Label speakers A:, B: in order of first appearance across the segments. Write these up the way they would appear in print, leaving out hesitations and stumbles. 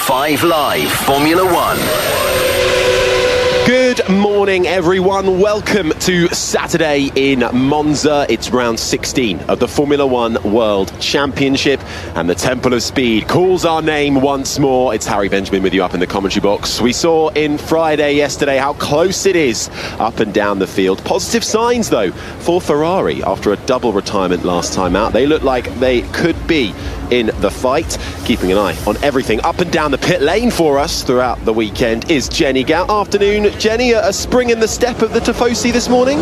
A: 5 Live Formula One.
B: Good morning, everyone. Welcome to Saturday in Monza. It's round 16 of the Formula One World Championship, and the Temple of Speed calls our name once more. It's Harry Benjamin with you up in the commentary box. We saw in Friday yesterday how close it is up and down the field. Positive signs, though, for Ferrari after a double retirement last time out. They look like they could be in the fight. Keeping an eye on everything up and down the pit lane for us throughout the weekend is Jenny Gow. Afternoon, Jenny. A spring in the step of the Tifosi this morning?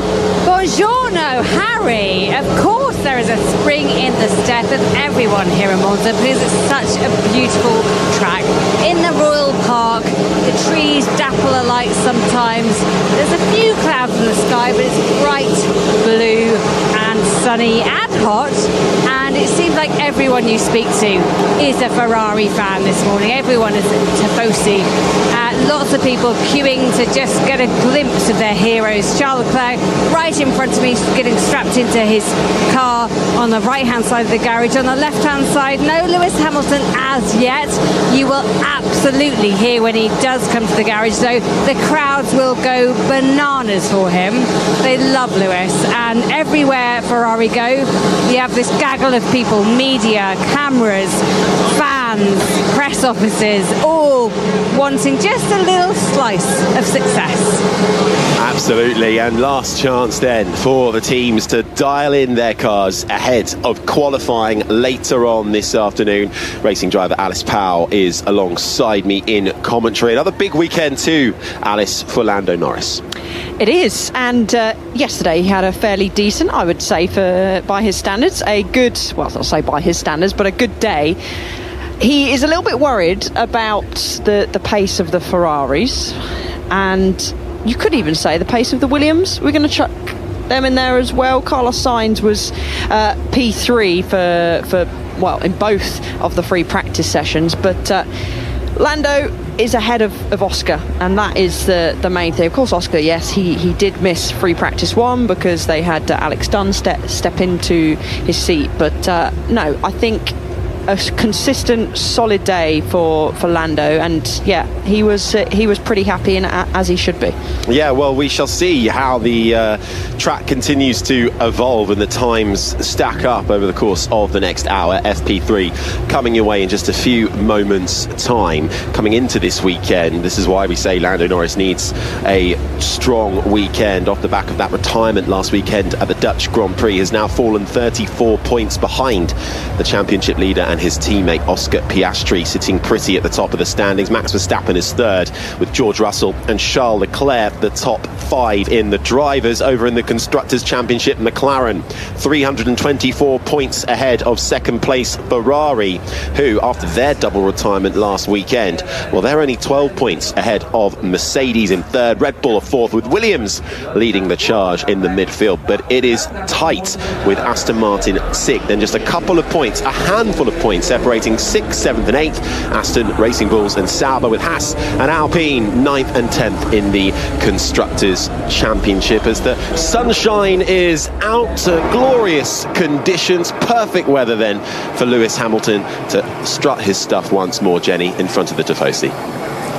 C: Buongiorno, Harry. Of course there is a spring in the step of everyone here in Monza because it's such a beautiful track. In the Royal Park, the trees dapple alike sometimes. There's a few clouds in the sky, but it's bright blue and sunny and hot. And it seems like everyone you speak to is a Ferrari fan this morning. Everyone is at Tifosi. Lots of people queuing to just get a glimpse of their heroes. Charles Leclerc right in front of me, getting strapped into his car on the right-hand side of the garage. On the left-hand side, no Lewis Hamilton as yet. You will absolutely hear when he does come to the garage, though. The crowds will go bananas for him. They love Lewis, and everywhere Ferrari go, you have this gaggle of people, media, cameras, fans, press officers, all wanting just a little slice of success.
B: Absolutely, and last chance then for the teams to dial in their cars ahead of qualifying later on this afternoon. Racing driver Alice Powell is alongside me in commentary. Another big weekend too, Alice, for Lando Norris.
D: It is, and yesterday he had a fairly decent, I would say, by his standards, a good, well, I'll say by his standards, but a good day. He is a little bit worried about the pace of the Ferraris, and you could even say the pace of the Williams. We're going to chuck them in there as well. Carlos Sainz was P3 for well, in both of the free practice sessions, but Lando is ahead of Oscar, and that is the main thing. Of course, Oscar, yes, he did miss free practice 1 because they had Alex Dunn step into his seat, but no, I think a consistent, solid day for Lando, and yeah, he was pretty happy, and as he should be. Yeah, well, we shall see how the track continues to evolve and the times stack up over the course of the next hour. FP3 coming your way in just a few moments' time. Coming into this weekend, this is why we say Lando Norris needs a strong weekend off the back of that retirement last weekend at the Dutch Grand Prix. Has now fallen 34 points behind the championship leader and his teammate Oscar Piastri, sitting pretty at the top of the standings. Max Verstappen is third, with George Russell and Charles Leclerc the top 5 in the drivers. Over in the Constructors' Championship, McLaren 324 points ahead of second place Ferrari, who after their double retirement last weekend, well, they're only 12 points ahead of Mercedes in third. Red Bull are fourth, with Williams leading the charge in the midfield, but it is tight with Aston Martin sixth, and just a couple of points, a handful of points separating 6th, 7th and 8th. Aston, Racing Bulls and Sauber, with Haas and Alpine 9th and 10th in the Constructors' Championship, as the sunshine is out. Glorious conditions, perfect weather then for Lewis Hamilton to strut his stuff once more, Jenny, in front of the Tifosi.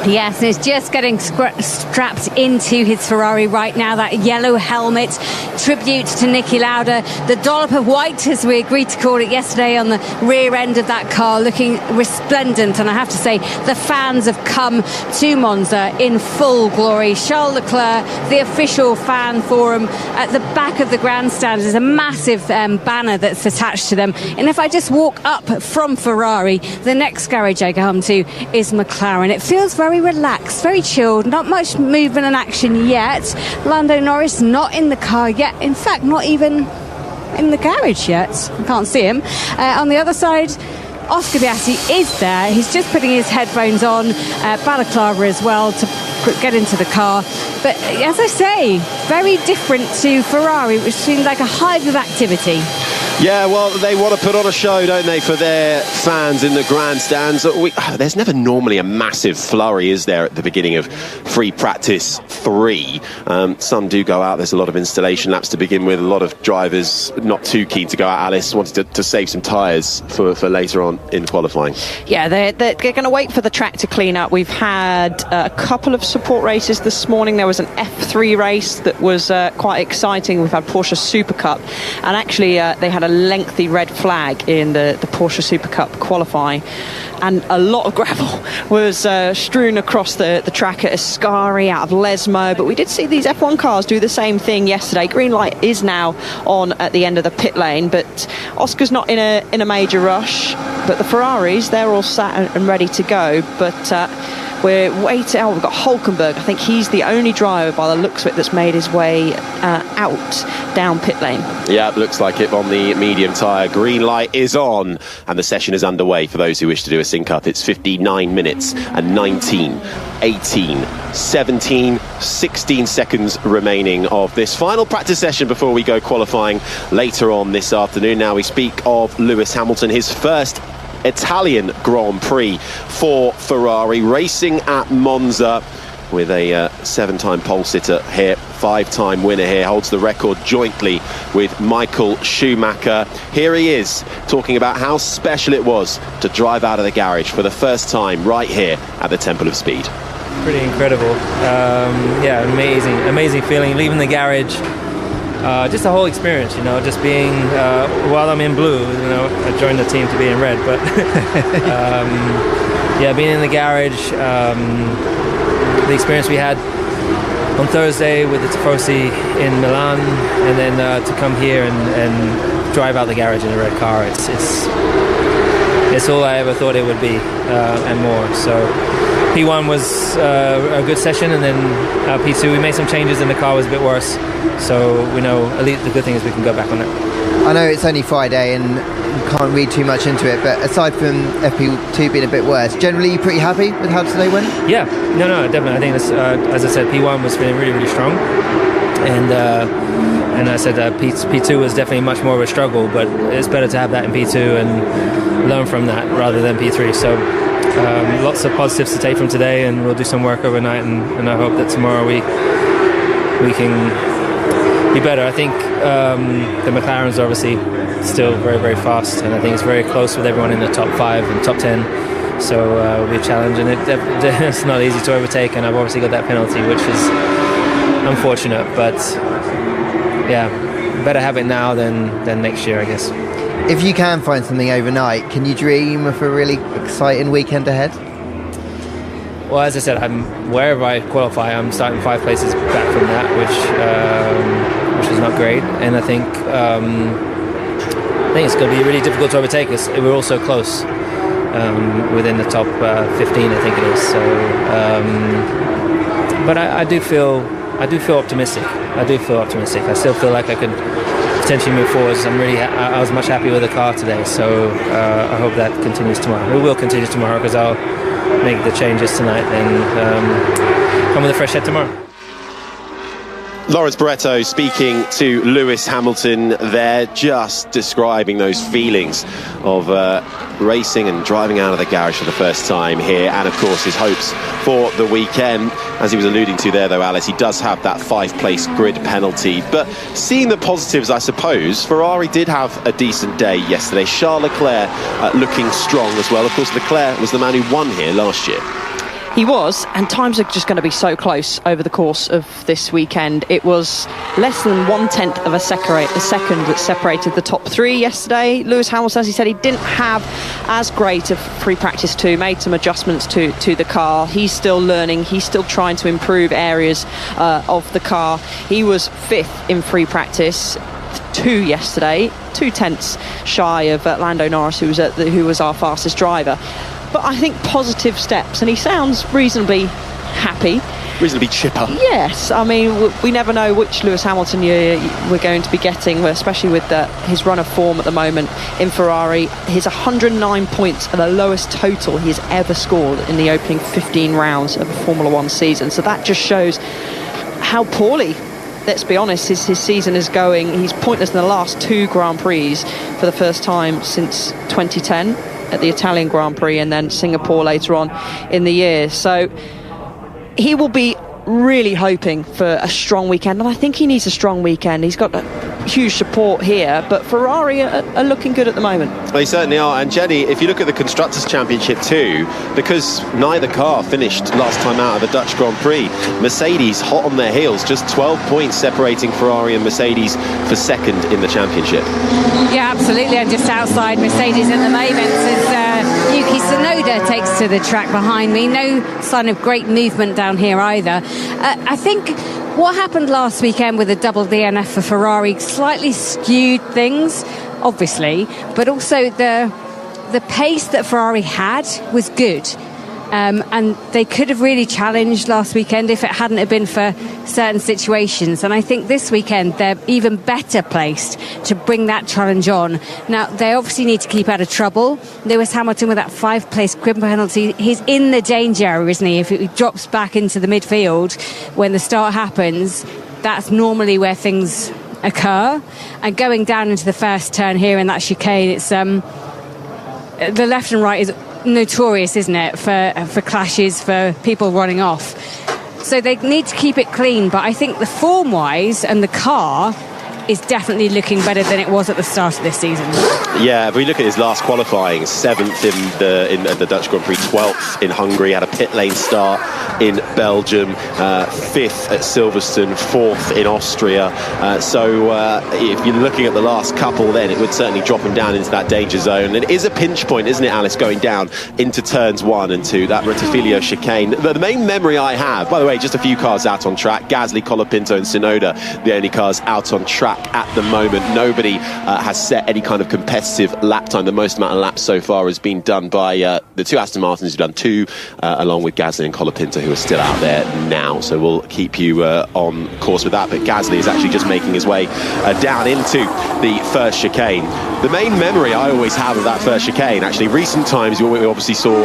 C: Yes, he's just getting strapped into his Ferrari right now. That yellow helmet, tribute to Niki Lauda. The dollop of white, as we agreed to call it yesterday, on the rear end of that car, looking resplendent. And I have to say, the fans have come to Monza in full glory. Charles Leclerc, the official fan forum, at the back of the grandstand is a massive banner that's attached to them. And if I just walk up from Ferrari, the next garage I come to is McLaren. It feels very relaxed, very chilled, not much movement and action yet. Lando Norris not in the car yet, in fact not even in the garage yet. I can't see him. On the other side, Oscar Piastri is there. He's just putting his headphones on, balaclava as well, to get into the car. But as I say, very different to Ferrari, which seemed like a hive of activity.
B: Yeah, well, they want to put on a show, don't they, for their fans in the grandstands. There's never normally a massive flurry, is there, at the beginning of free practice 3. Some do go out. There's a lot of installation laps to begin with. A lot of drivers not too keen to go out. Alice wanted to save some tyres for later on in qualifying.
D: Yeah, they're going to wait for the track to clean up. We've had a couple of support races this morning. There was an F3 race that was quite exciting. We've had Porsche Super Cup, and actually they had a lengthy red flag in the Porsche Super Cup qualifying, and a lot of gravel was strewn across the track at Ascari, out of Lesmo. But we did see these F1 cars do the same thing yesterday. Green light is now on at the end of the pit lane, but Oscar's not in a major rush. But the Ferraris, they're all sat and ready to go. But we're waiting. We've got Hulkenberg. I think he's the only driver, by the looks of it, that's made his way out down pit lane. Yeah,
B: looks like it on the medium tyre. Green light is on, and the session is underway for those who wish to do a sync up. It's 59 minutes and 19, 18, 17, 16 seconds remaining of this final practice session before we go qualifying later on this afternoon. Now we speak of Lewis Hamilton, his first Italian Grand Prix for Ferrari, racing at Monza with a 7-time pole sitter here, 5-time winner here, holds the record jointly with Michael Schumacher. Here he is talking about how special it was to drive out of the garage for the first time right here at the Temple of Speed.
E: Pretty incredible. Yeah, amazing feeling leaving the garage. Just the whole experience, just being, while I'm in blue, I joined the team to be in red, but yeah, being in the garage, the experience we had on Thursday with the Tifosi in Milan, and then to come here and drive out the garage in a red car, it's all I ever thought it would be, and more. So P1 was a good session, and then P2 we made some changes and the car was a bit worse, so we know at least the good thing is we can go back on it.
F: I know it's only Friday and you can't read too much into it, but aside from FP2 being a bit worse, generally you're pretty happy with how today went?
E: Yeah, no, definitely. I think this, as I said, P1 was feeling really strong, and I said P2 was definitely much more of a struggle, but it's better to have that in P2 and learn from that rather than P3. So lots of positives to take from today, and we'll do some work overnight, and I hope that tomorrow we can be better. I think the McLaren's obviously still very fast, and I think it's very close with everyone in the top 5 and top 10, so it'll be a challenge, and it's not easy to overtake, and I've obviously got that penalty, which is unfortunate, but yeah, better have it now than next year, I guess.
F: If you can find something overnight, can you dream of a really exciting weekend ahead?
E: Well, as I said, wherever I qualify, I'm starting 5 places back from that, which is not great. And I think it's going to be really difficult to overtake us. We're all so close within the top 15, I think it is. So, but I do feel optimistic. I still feel like I could potentially move forwards. I was much happier with the car today, so I hope that continues tomorrow. It will continue tomorrow because I'll make the changes tonight and come with a fresh head tomorrow.
B: Lawrence Barretto speaking to Lewis Hamilton there, just describing those feelings of racing and driving out of the garage for the first time here, and of course his hopes for the weekend. As he was alluding to there though, Alice, he does have that 5-place grid penalty, but seeing the positives, I suppose, Ferrari did have a decent day yesterday. Charles Leclerc looking strong as well. Of course, Leclerc was the man who won here last year.
D: He was, and times are just going to be so close over the course of this weekend. It was less than 1/10 of a second that separated the top 3 yesterday. Lewis Hamilton, as he said, he didn't have as great of free practice 2, made some adjustments to the car. He's still learning, he's still trying to improve areas of the car. He was 5th in free practice 2 yesterday, 2/10 shy of Lando Norris, who was our fastest driver. But I think positive steps, and he sounds reasonably happy.
B: Reasonably chipper.
D: Yes, I mean, we never know which Lewis Hamilton we're going to be getting, especially with his run of form at the moment in Ferrari. His 109 points are the lowest total he's ever scored in the opening 15 rounds of a Formula 1 season. So that just shows how poorly let's be honest, his season is going, he's pointless in the last 2 Grand Prix for the first time since 2010 at the Italian Grand Prix, and then Singapore later on in the year. So he will be really hoping for a strong weekend, and I think he needs a strong weekend. He's got huge support here, but Ferrari are looking good at the moment.
B: They certainly are. And Jenny, if you look at the Constructors' Championship too, because neither car finished last time out of the Dutch Grand Prix, Mercedes hot on their heels, just 12 points separating Ferrari and Mercedes for second in the championship.
C: Yeah, absolutely, and just outside Mercedes at the moment as Yuki Tsunoda takes to the track behind me. No sign of great movement down here either. I think what happened last weekend with the double DNF for Ferrari slightly skewed things, obviously, but also the pace that Ferrari had was good. And they could have really challenged last weekend if it hadn't have been for certain situations. And I think this weekend they're even better placed to bring that challenge on. Now, they obviously need to keep out of trouble. Lewis Hamilton with that 5-place grid penalty, he's in the danger area, isn't he? If he drops back into the midfield when the start happens, that's normally where things occur. And going down into the first turn here in that chicane, it's the left and right is notorious, isn't it, for clashes, for people running off. So they need to keep it clean, but I think the form-wise and the car is definitely looking better than it was at the start of this season.
B: Yeah, if we look at his last qualifying, 7th in the Dutch Grand Prix, 12th in Hungary, had a pit lane start in Belgium, 5th at Silverstone, 4th in Austria. So if you're looking at the last couple, then it would certainly drop him down into that danger zone. And it is a pinch point, isn't it, Alice, going down into turns 1 and 2, that Rettifilo chicane. The main memory I have, by the way, just a few cars out on track, Gasly, Colapinto and Tsunoda, the only cars out on track at the moment. Nobody has set any kind of competitive lap time. The most amount of laps so far has been done by the 2 Aston Martins, who've done 2, along with Gasly and Colapinto, who are still out there now. So we'll keep you on course with that. But Gasly is actually just making his way down into the first chicane. The main memory I always have of that first chicane, actually, recent times, we obviously saw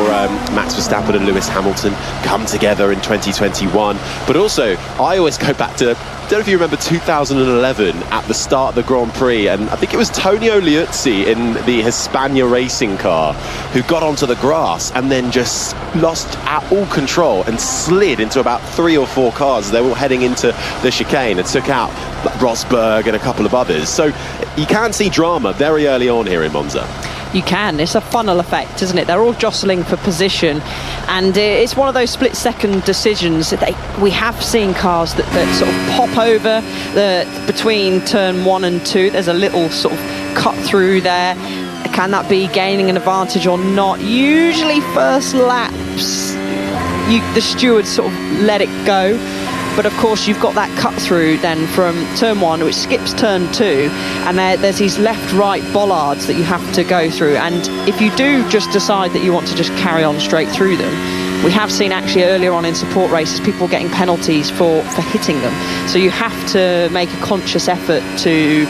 B: Max Verstappen and Lewis Hamilton come together in 2021. But also, I always go back to, I don't know if you remember 2011 at the start of the Grand Prix, and I think it was Tonio Liuzzi in the Hispania racing car who got onto the grass and then just lost all control and slid into about 3 or 4 cars. They were all heading into the chicane and took out Rosberg and a couple of others. So you can see drama very early on here in Monza.
D: You can. It's a funnel effect, isn't it? They're all jostling for position, and it's one of those split-second decisions that we have seen cars that sort of pop over between turn 1 and 2. There's a little sort of cut through there. Can that be gaining an advantage or not? Usually first laps, the stewards sort of let it go. But of course you've got that cut through then from turn 1, which skips turn 2, and there's these left-right bollards that you have to go through. And if you do just decide that you want to just carry on straight through them, we have seen actually earlier on in support races people getting penalties for hitting them. So you have to make a conscious effort to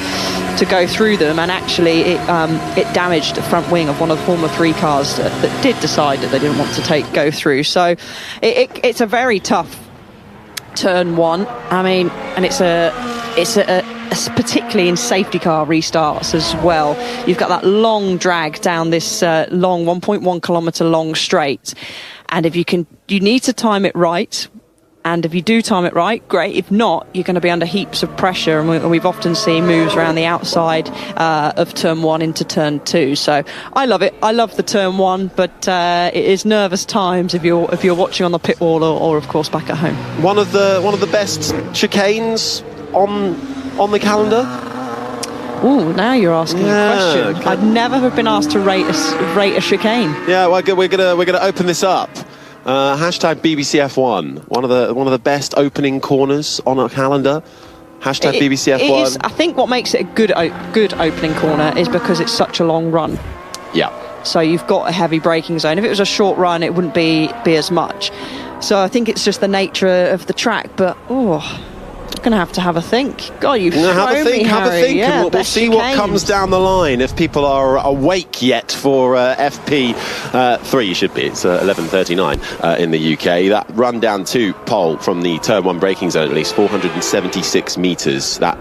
D: go through them, and actually it damaged the front wing of one of the Formula 3 cars that did decide that they didn't want to go through. So it's a very tough turn 1. I mean, and it's particularly in safety car restarts as well. You've got that long drag down this long 1.1 kilometre long straight, and if you need to time it right. And if you do time it right, great. If not, you're going to be under heaps of pressure. And we've often seen moves around the outside of turn 1 into turn 2. So I love it. I love the turn 1, but it is nervous times if you're watching on the pit wall or of course back at home.
B: One of the best chicanes on the calendar.
D: Oh, now you're asking a question.
B: Okay.
D: I'd never have been asked to rate a chicane.
B: Yeah, we're gonna open this up. Hashtag BBC F1, one of the best opening corners on a calendar. Hashtag BBC F1.
D: I think what makes it a good opening corner is because it's such a long run.
B: Yeah.
D: So you've got a heavy braking zone. If it was a short run, it wouldn't be as much. So I think it's just the nature of the track. But going to have a think. God, you've
B: have a think,
D: Yeah,
B: and we'll see what comes down the line. If people are awake yet for FP3, you should be. It's 11:39 in the UK. That run down to pole from the turn 1 braking zone, at least 476 metres. That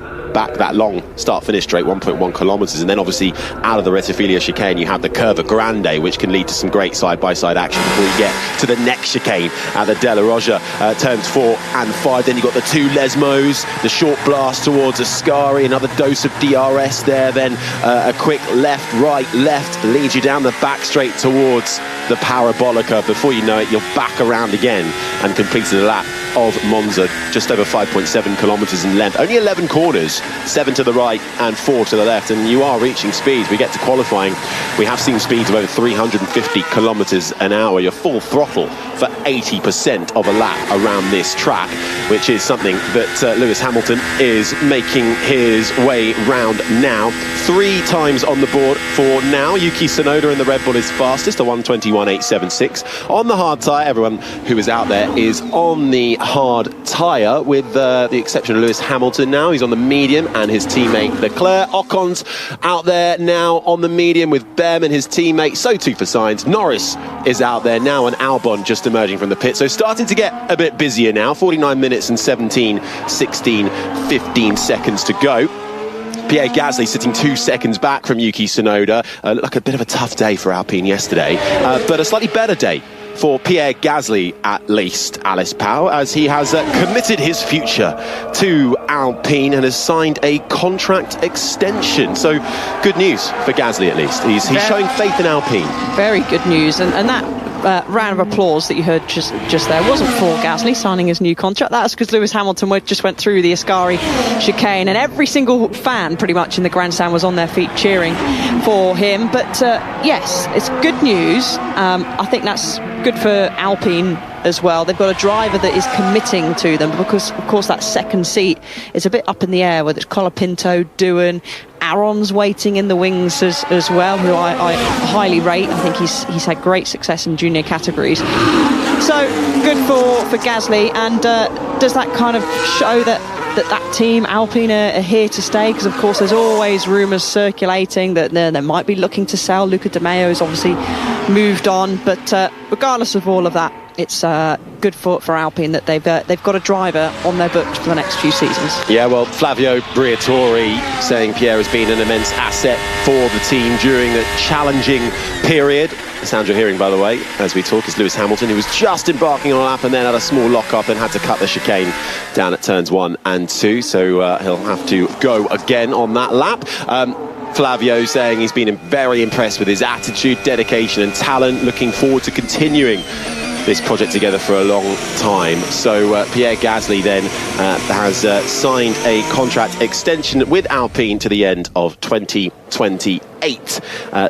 B: long start-finish straight, 1.1 kilometres, and then obviously out of the Retifilia chicane you have the Curva Grande, which can lead to some great side-by-side action before you get to the next chicane at the Della Roggia, turns 4 and 5. Then you've got the 2 Lesmos, the short blast towards Ascari, another dose of DRS there, then a quick left, right, left, leads you down the back straight towards the Parabolica. Before you know it, you're back around again and completed a lap of Monza, just over 5.7 kilometres in length. Only 11 corners, 7 to the right and 4 to the left, and you are reaching speeds. We get to qualifying, we have seen speeds of over 350 kilometres an hour. You're full throttle for 80% of a lap around this track, which is something that Lewis Hamilton is making his way round now. 3 times on the board for now. Yuki Tsunoda in the Red Bull is fastest, a 1:21.876. On the hard tyre, everyone who is out there is on the hard tyre, with the exception of Lewis Hamilton now. He's on the medium, and his teammate Leclerc. Ocon's out there now on the medium with Bem and his teammate. So too for Sainz. Norris is out there now, and Albon just emerging from the pit. So starting to get a bit busier now. 49 minutes and 17, 16, 15 seconds to go. Pierre Gasly sitting 2 seconds back from Yuki Tsunoda. Like a bit of a tough day for Alpine yesterday, but a slightly better day for Pierre Gasly, at least, Alice Powell, as he has committed his future to Alpine and has signed a contract extension. So good news for Gasly, at least. He's showing faith in Alpine.
D: Very good news, and that round of applause that you heard just there wasn't for Gasly signing his new contract. That was because Lewis Hamilton just went through the Ascari chicane, and every single fan pretty much in the grandstand was on their feet cheering for him. But yes, it's good news. I think that's good for Alpine as well. They've got a driver that is committing to them, because of course that second seat is a bit up in the air, whether it's Colapinto, Doohan, Aron's waiting in the wings as well, who I highly rate. I think he's had great success in junior categories. So good for Gasly, and does that kind of show that team Alpine are here to stay? Because of course there's always rumours circulating that they might be looking to sell. Luca De Meo has obviously moved on, but regardless of all of that, it's good for Alpine that they've got a driver on their books for the next few seasons.
B: Yeah, well, Flavio Briatore saying Pierre has been an immense asset for the team during the challenging period. The sound you're hearing, by the way, as we talk, is Lewis Hamilton, who was just embarking on a lap and then had a small lock-up and had to cut the chicane down at turns 1 and 2. So he'll have to go again on that lap. Flavio saying he's been very impressed with his attitude, dedication and talent. Looking forward to continuing this project together for a long time. So Pierre Gasly then has signed a contract extension with Alpine to the end of 2028.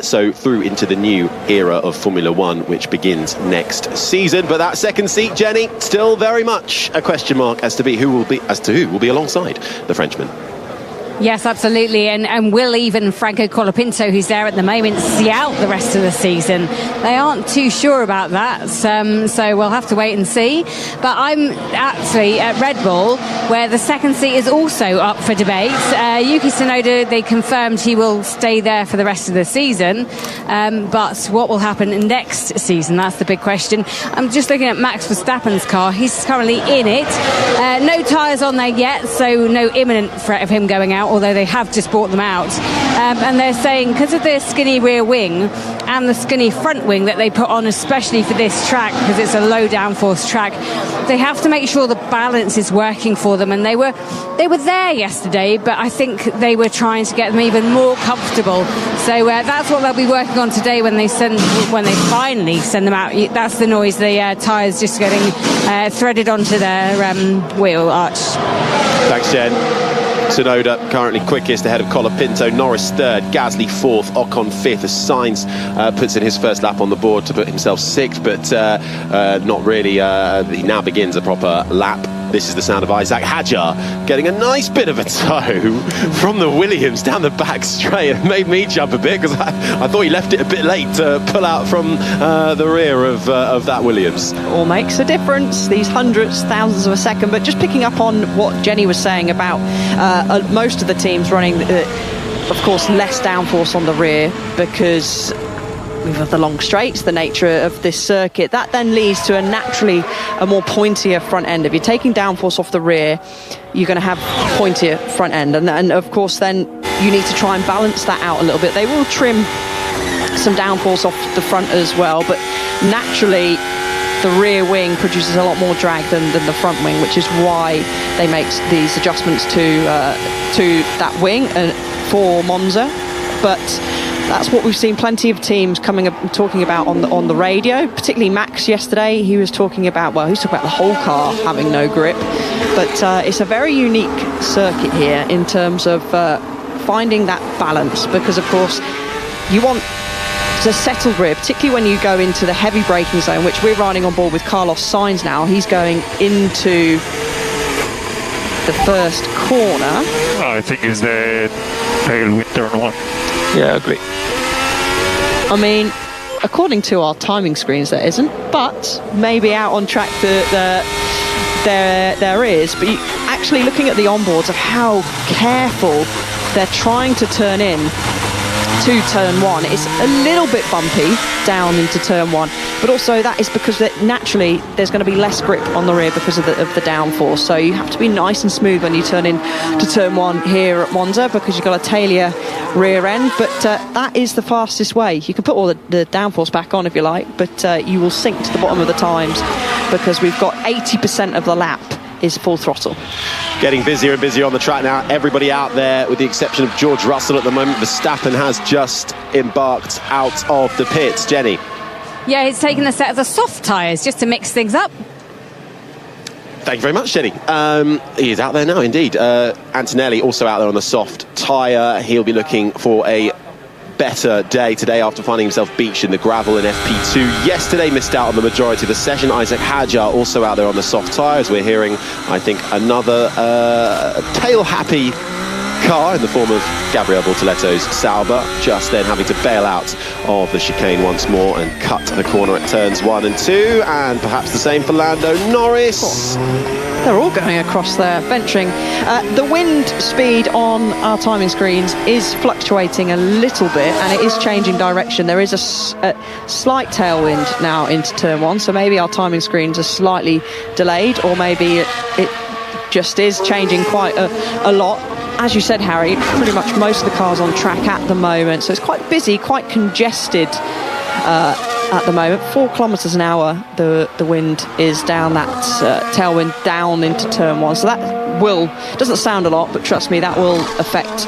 B: So through into the new era of Formula One, which begins next season. But that second seat, Jenny, still very much a question mark as to who will be alongside the Frenchman.
C: Yes, absolutely, and will even Franco Colapinto, who's there at the moment, see out the rest of the season? They aren't too sure about that, so we'll have to wait and see. But I'm actually at Red Bull, where the second seat is also up for debate. Yuki Tsunoda, they confirmed he will stay there for the rest of the season, but what will happen next season? That's the big question. I'm just looking at Max Verstappen's car. He's currently in it. No tyres on there yet, so no imminent threat of him going out, although they have just brought them out. And they're saying because of their skinny rear wing and the skinny front wing that they put on especially for this track, because it's a low downforce track, they have to make sure the balance is working for them. And they were there yesterday, but I think they were trying to get them even more comfortable. So that's what they'll be working on today when they finally send them out. That's the noise, the tyres just getting threaded onto their wheel arch.
B: Thanks, Jen. Tsunoda currently quickest ahead of Colapinto, Norris third, Gasly fourth, Ocon fifth, as Sainz puts in his first lap on the board to put himself sixth, but not really. He now begins a proper lap This is the sound of Isaac Hadjar getting a nice bit of a toe from the Williams down the back straight. It made me jump a bit because I thought he left it a bit late to pull out from the rear of that Williams.
D: All makes a difference, these hundreds, thousands of a second. But just picking up on what Jenny was saying about most of the teams running, of course, less downforce on the rear because with the long straights, the nature of this circuit, that then leads to a more pointier front end. If you're taking downforce off the rear, you're going to have pointier front end, and of course then you need to try and balance that out a little bit. They will trim some downforce off the front as well, but naturally the rear wing produces a lot more drag than the front wing, which is why they make these adjustments to that wing for Monza. But that's what we've seen plenty of teams coming up and talking about on the radio, particularly Max yesterday. He was talking about, the whole car having no grip. But it's a very unique circuit here in terms of finding that balance, because of course you want to settle rear, particularly when you go into the heavy braking zone, which we're riding on board with Carlos Sainz now. He's going into the first corner.
G: I think it's the tailwind turn one. Yeah, I agree.
D: I mean, according to our timing screens, there isn't, but maybe out on track there is. But actually looking at the onboards of how careful they're trying to turn in to turn one, it's a little bit bumpy down into turn one, but also that is because naturally there's going to be less grip on the rear because of the downforce. So you have to be nice and smooth when you turn in to turn one here at Monza, because you've got a tailier rear end. But that is the fastest way. You can put all the downforce back on if you like, but you will sink to the bottom of the times because we've got 80% of the lap is full throttle.
B: Getting busier and busier on the track now. Everybody out there, with the exception of George Russell at the moment. Verstappen has just embarked out of the pits. Jenny.
C: Yeah, he's taken the set of the soft tyres just to mix things up.
B: Thank you very much, Jenny. He is out there now, indeed. Antonelli also out there on the soft tyre. He'll be looking for a better day today after finding himself beached in the gravel in FP2. Yesterday missed out on the majority of the session. Isaac Hadjar also out there on the soft tyres. We're hearing, I think, another tail-happy car in the form of Gabriel Bortoletto's Sauber, just then having to bail out of the chicane once more and cut the corner at turns 1 and 2, and perhaps the same for Lando Norris.
D: They're all going across there, venturing. The wind speed on our timing screens is fluctuating a little bit, and it is changing direction. There is a slight tailwind now into turn 1, so maybe our timing screens are slightly delayed, or maybe it just is changing quite a lot. As you said, Harry, pretty much most of the cars on track at the moment, so it's quite busy, quite congested at the moment. 4 kilometres an hour the wind is down, that tailwind down into turn 1, so that doesn't sound a lot, but trust me, that will affect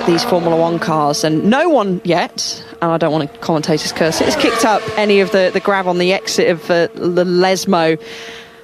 D: these Formula 1 cars. And no one yet, and I don't want to commentator's curse, has kicked up any of the grab on the exit of the Lesmo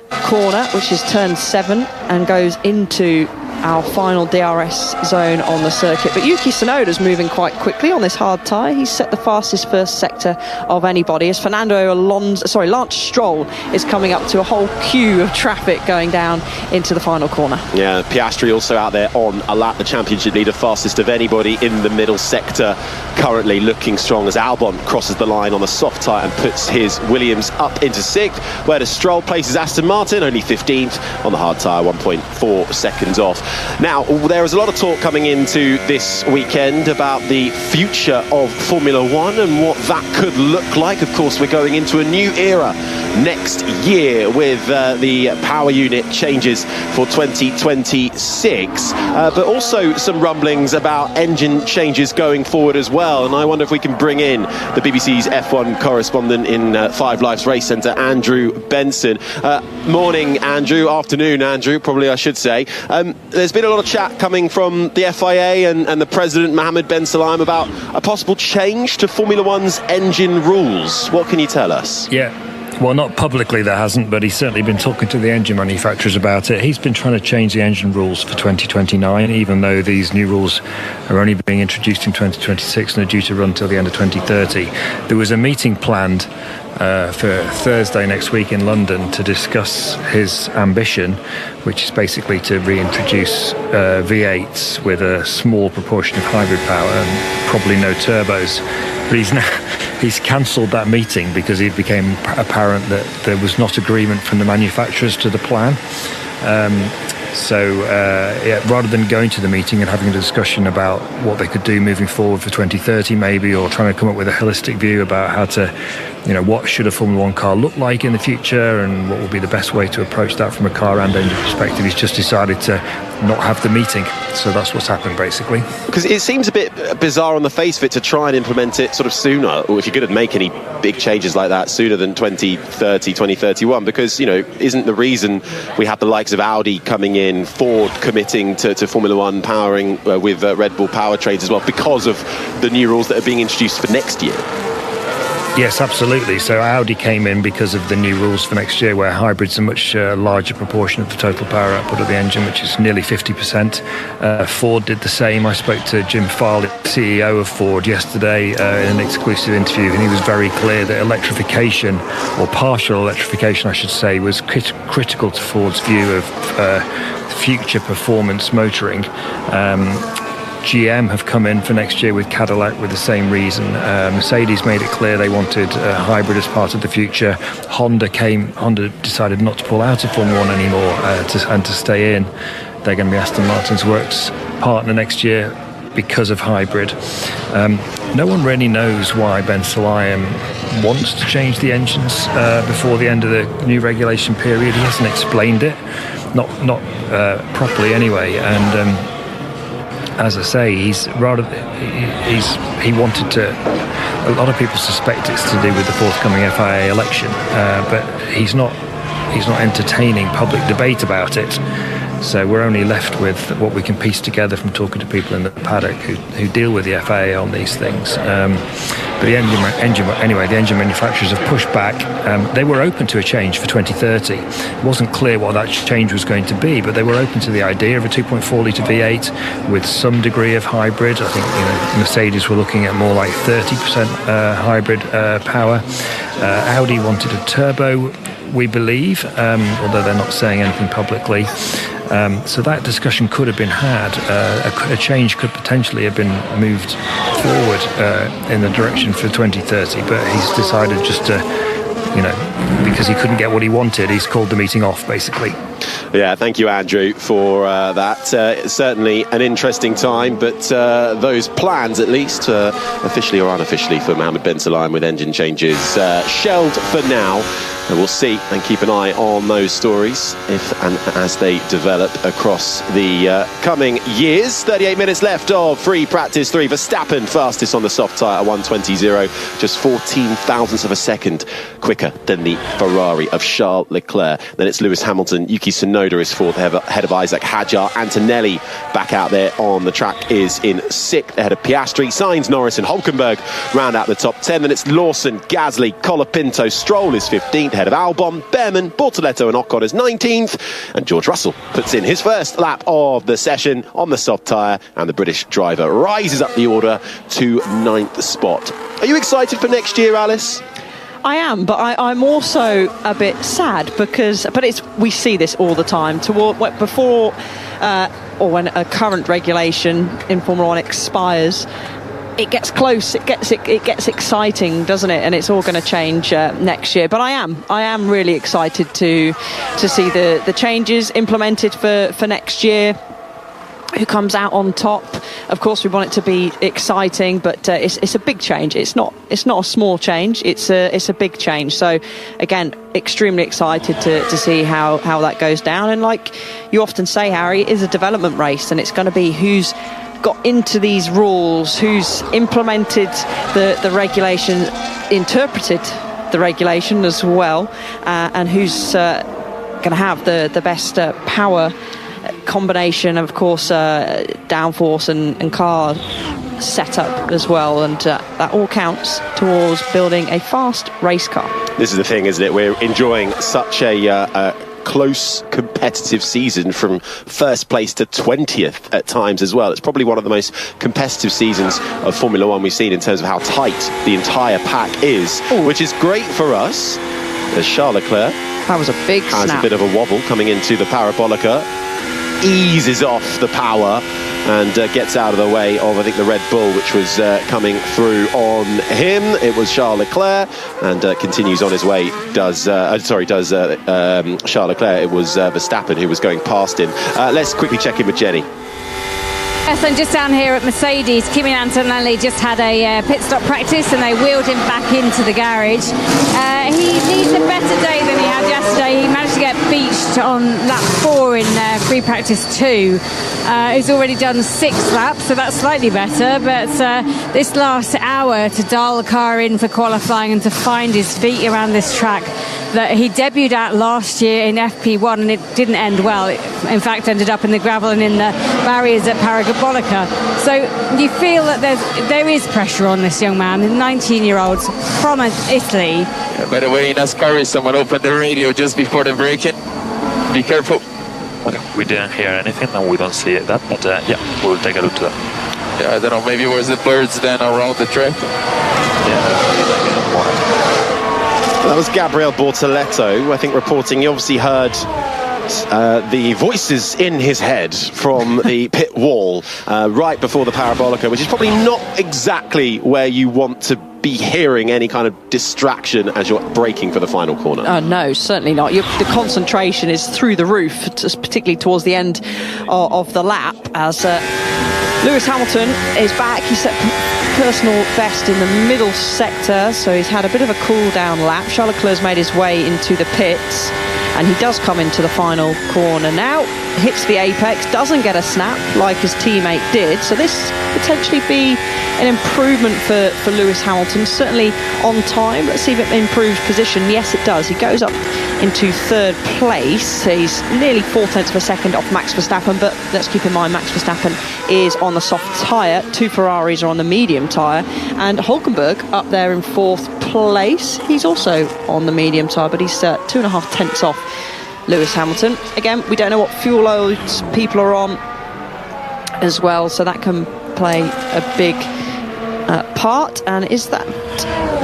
D: corner, which is turn 7 and goes into our final DRS zone on the circuit. But Yuki Tsunoda's moving quite quickly on this hard tyre. He's set the fastest first sector of anybody, as Lance Stroll is coming up to a whole queue of traffic going down into the final corner.
B: Yeah, Piastri also out there on a lap, the championship leader, fastest of anybody in the middle sector, currently looking strong as Albon crosses the line on the soft tyre and puts his Williams up into 6th, where the Stroll places Aston Martin only 15th on the hard tyre, 1.4 seconds off. Now, there is a lot of talk coming into this weekend about the future of Formula 1 and what that could look like. Of course, we're going into a new era next year with the power unit changes for 2026, but also some rumblings about engine changes going forward as well. And I wonder if we can bring in the BBC's F1 correspondent in Five Lives Race Centre, Andrew Benson. Morning, Andrew. Afternoon, Andrew, probably I should say. There's been a lot of chat coming from the FIA and the president, Mohammed Ben Sulayem, about a possible change to Formula 1's engine rules. What can you tell us?
G: Yeah. Well, not publicly there hasn't, but he's certainly been talking to the engine manufacturers about it. He's been trying to change the engine rules for 2029, even though these new rules are only being introduced in 2026 and are due to run till the end of 2030. There was a meeting planned for Thursday next week in London to discuss his ambition, which is basically to reintroduce V8s with a small proportion of hybrid power and probably no turbos. But he's cancelled that meeting because it became apparent that there was not agreement from the manufacturers to the plan. So rather than going to the meeting and having a discussion about what they could do moving forward for 2030 maybe, or trying to come up with a holistic view about how to, what should a Formula One car look like in the future and what would be the best way to approach that from a car and engine perspective, he's just decided to not have the meeting. So that's what's happened basically.
B: Because it seems a bit bizarre on the face of it to try and implement it sort of sooner, or if you're going to make any big changes like that sooner than 2030, 2031, because, isn't the reason we have the likes of Audi coming in, Ford committing to Formula One powering with Red Bull powertrains as well, because of the new rules that are being introduced for next year?
G: Yes, absolutely. So Audi came in because of the new rules for next year, where hybrids are much larger proportion of the total power output of the engine, which is nearly 50%. Ford did the same. I spoke to Jim Farley, CEO of Ford, yesterday in an exclusive interview, and he was very clear that electrification, or partial electrification I should say, was critical to Ford's view of future performance motoring. GM have come in for next year with Cadillac with the same reason. Mercedes made it clear they wanted a hybrid as part of the future. Honda decided not to pull out of Formula One anymore and to stay in. They're going to be Aston Martin's works partner next year because of hybrid. No one really knows why Ben Sulayem wants to change the engines before the end of the new regulation period. He hasn't explained it, not properly anyway, and as I say, he wanted to. A lot of people suspect it's to do with the forthcoming FIA election, but he's not entertaining public debate about it. So we're only left with what we can piece together from talking to people in the paddock who deal with the FIA on these things. But the engine manufacturers have pushed back. They were open to a change for 2030. It wasn't clear what that change was going to be, but they were open to the idea of a 2.4 litre V8 with some degree of hybrid. I think Mercedes were looking at more like 30% hybrid power. Audi wanted a turbo, we believe, although they're not saying anything publicly. So that discussion could have been had. A change could potentially have been moved forward in the direction for 2030, but he's decided just to, because he couldn't get what he wanted, he's called the meeting off, basically.
B: Yeah, thank you, Andrew, for that. Certainly an interesting time, but those plans, at least officially or unofficially, for Mohammed Ben Sulayem with engine changes shelved for now. And we'll see and keep an eye on those stories if and as they develop across the coming years. 38 minutes left of free practice 3. Verstappen fastest on the soft tyre at 1:20.0, just 14 thousandths of a second quicker than the Ferrari of Charles Leclerc. Then it's Lewis Hamilton. Yuki Tsunoda is fourth, ahead of Isaac Hadjar. Antonelli back out there on the track is in sixth, ahead of Piastri. Sainz, Norris and Hülkenberg round out the top 10. Then it's Lawson, Gasly, Colapinto, Stroll is 15th, ahead of Albon, Behrman, Bortoletto and Ocon is 19th, and George Russell puts in his first lap of the session on the soft tyre, and the British driver rises up the order to 9th spot. Are you excited for next year, Alice?
D: I am, but I'm also a bit sad because we see this all the time. Before or when a current regulation in Formula One expires, it gets close, it gets exciting, doesn't it? And it's all going to change next year. But I am really excited to see the changes implemented for next year. Who comes out on top? Of course, we want it to be exciting, but it's a big change. It's not a small change. It's a big change. So, again, extremely excited to see how that goes down. And like you often say, Harry, it is a development race, and it's going to be who's got into these rules, who's implemented the regulation, interpreted the regulation as well, and who's going to have the best power combination, of course, downforce and car setup as well, and that all counts towards building a fast race car.
B: This is the thing, isn't it? We're enjoying such a close, competitive season from first place to 20th at times as well. It's probably one of the most competitive seasons of Formula One we've seen in terms of how tight the entire pack is, which is great for us. As Charles Leclerc
D: That was a big
B: has
D: snap.
B: a bit of a wobble coming into the Parabolica, eases off the power and gets out of the way of, I think, the Red Bull, which was coming through on him. It was Charles Leclerc, and continues on his way. Does Charles Leclerc? It was Verstappen who was going past him. Let's quickly check in with Jenny.
C: Yes, and just down here at Mercedes, Kimi Antonelli just had a pit stop practice and they wheeled him back into the garage. He needs a better day than he had yesterday. He managed to get beached on lap 4 in free practice 2. He's already done 6 laps, so that's slightly better. But this last hour to dial the car in for qualifying and to find his feet around this track that he debuted at last year in FP1, and it didn't end well. It, in fact, ended up in the gravel and in the barriers at Parabolica. So you feel that there is pressure on this young man, 19-year-olds from Italy.
H: Yeah, by the way, in Ascari, someone opened the radio just before the break-in. Be careful.
I: Okay, we didn't hear anything and we don't see that, but yeah, we'll take a look to that.
H: Yeah, I don't know, maybe it was the birds then around the track.
B: That was Gabriel Bortoleto, I think, reporting. He obviously heard the voices in his head from the pit wall right before the Parabolica, which is probably not exactly where you want to be hearing any kind of distraction as you're braking for the final corner.
D: No, certainly not. The concentration is through the roof, particularly towards the end of the lap, as Lewis Hamilton is back. He set personal best in the middle sector, so he's had a bit of a cool down lap. Charles Leclerc's made his way into the pits, and he does come into the final corner now, hits the apex, doesn't get a snap like his teammate did, so this potentially be an improvement for Lewis Hamilton, certainly on time. Let's see if it improves position. Yes, it does. He goes up into 3rd place. He's nearly 4/10 of a second off Max Verstappen, but let's keep in mind Max Verstappen is on the soft tyre, 2 Ferraris are on the medium tyre, and Hulkenberg up there in 4th place. He's also on the medium tyre, but he's 2.5 tenths off Lewis Hamilton. Again, we don't know what fuel loads people are on as well, so that can play a big part. And is that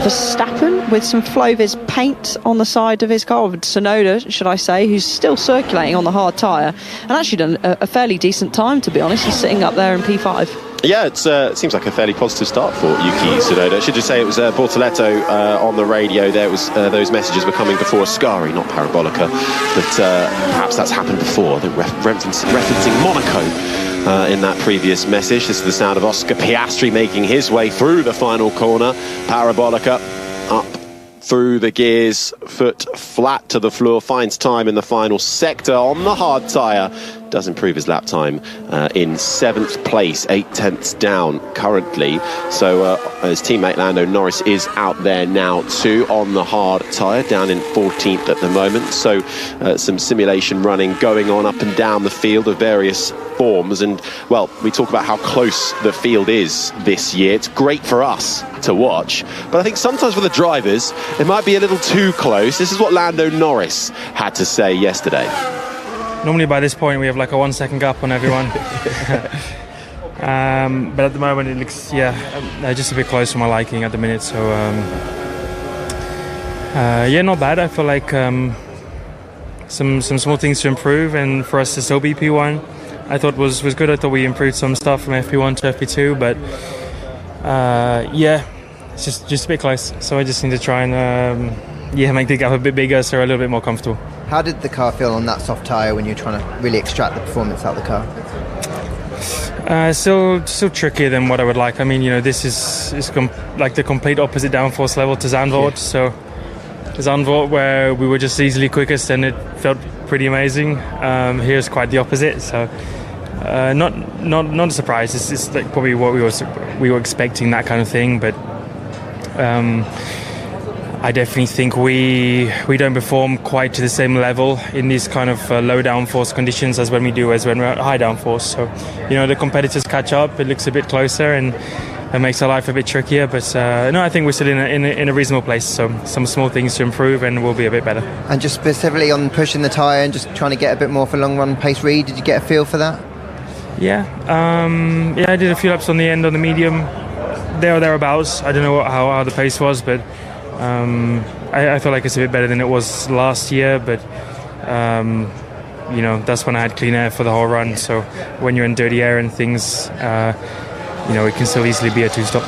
D: Verstappen with some Flovis paint on the side of his car, with Tsunoda, should I say, who's still circulating on the hard tyre and actually done a fairly decent time, to be honest. He's sitting up there in P5.
B: Yeah, it seems like a fairly positive start for Yuki Tsunoda. I should just say it was Bortoleto on the radio. There was those messages were coming before Ascari, not Parabolica, but perhaps that's happened before. They're referencing Monaco in that previous message. This is the sound of Oscar Piastri making his way through the final corner. Parabolica up through the gears, foot flat to the floor, finds time in the final sector on the hard tyre, does improve his lap time in 7th place, 8 tenths down currently. So his teammate Lando Norris is out there now too on the hard tyre, down in 14th at the moment. So some simulation running going on up and down the field of various forms, and well, we talk about how close the field is this year. It's great for us to watch, but I think sometimes for the drivers it might be a little too close. This is what Lando Norris had to say yesterday.
E: Normally by this point we have like a 1 second gap on everyone. But at the moment it looks, just a bit close for my liking at the minute. So not bad. I feel like some small things to improve, and for us to still be P1 I thought was good. I thought we improved some stuff from FP1 to FP2, but it's just a bit close. So I just need to try and make the gap a bit bigger so we're a little bit more comfortable.
F: How did the car feel on that soft tyre when you're trying to really extract the performance out of the car?
E: Still trickier than what I would like. I mean, this is like the complete opposite downforce level to Zandvoort. Yeah. So Zandvoort, where we were just easily quickest and it felt pretty amazing. Here's quite the opposite. So not a surprise. It's like probably what we were expecting, that kind of thing. But I definitely think we don't perform quite to the same level in these kind of low downforce conditions as when we're at high downforce. So the competitors catch up. It looks a bit closer, and it makes our life a bit trickier. But no, I think we're still in a reasonable place. So some small things to improve, and we'll be a bit better.
F: And just specifically on pushing the tyre and just trying to get a bit more for long run pace read, did you get a feel for that?
E: Yeah, I did a few laps on the end on the medium, there or thereabouts. I don't know how the pace was, but I feel like it's a bit better than it was last year. But that's when I had clean air for the whole run. So when you're in dirty air and things, it can still easily be a two-stop.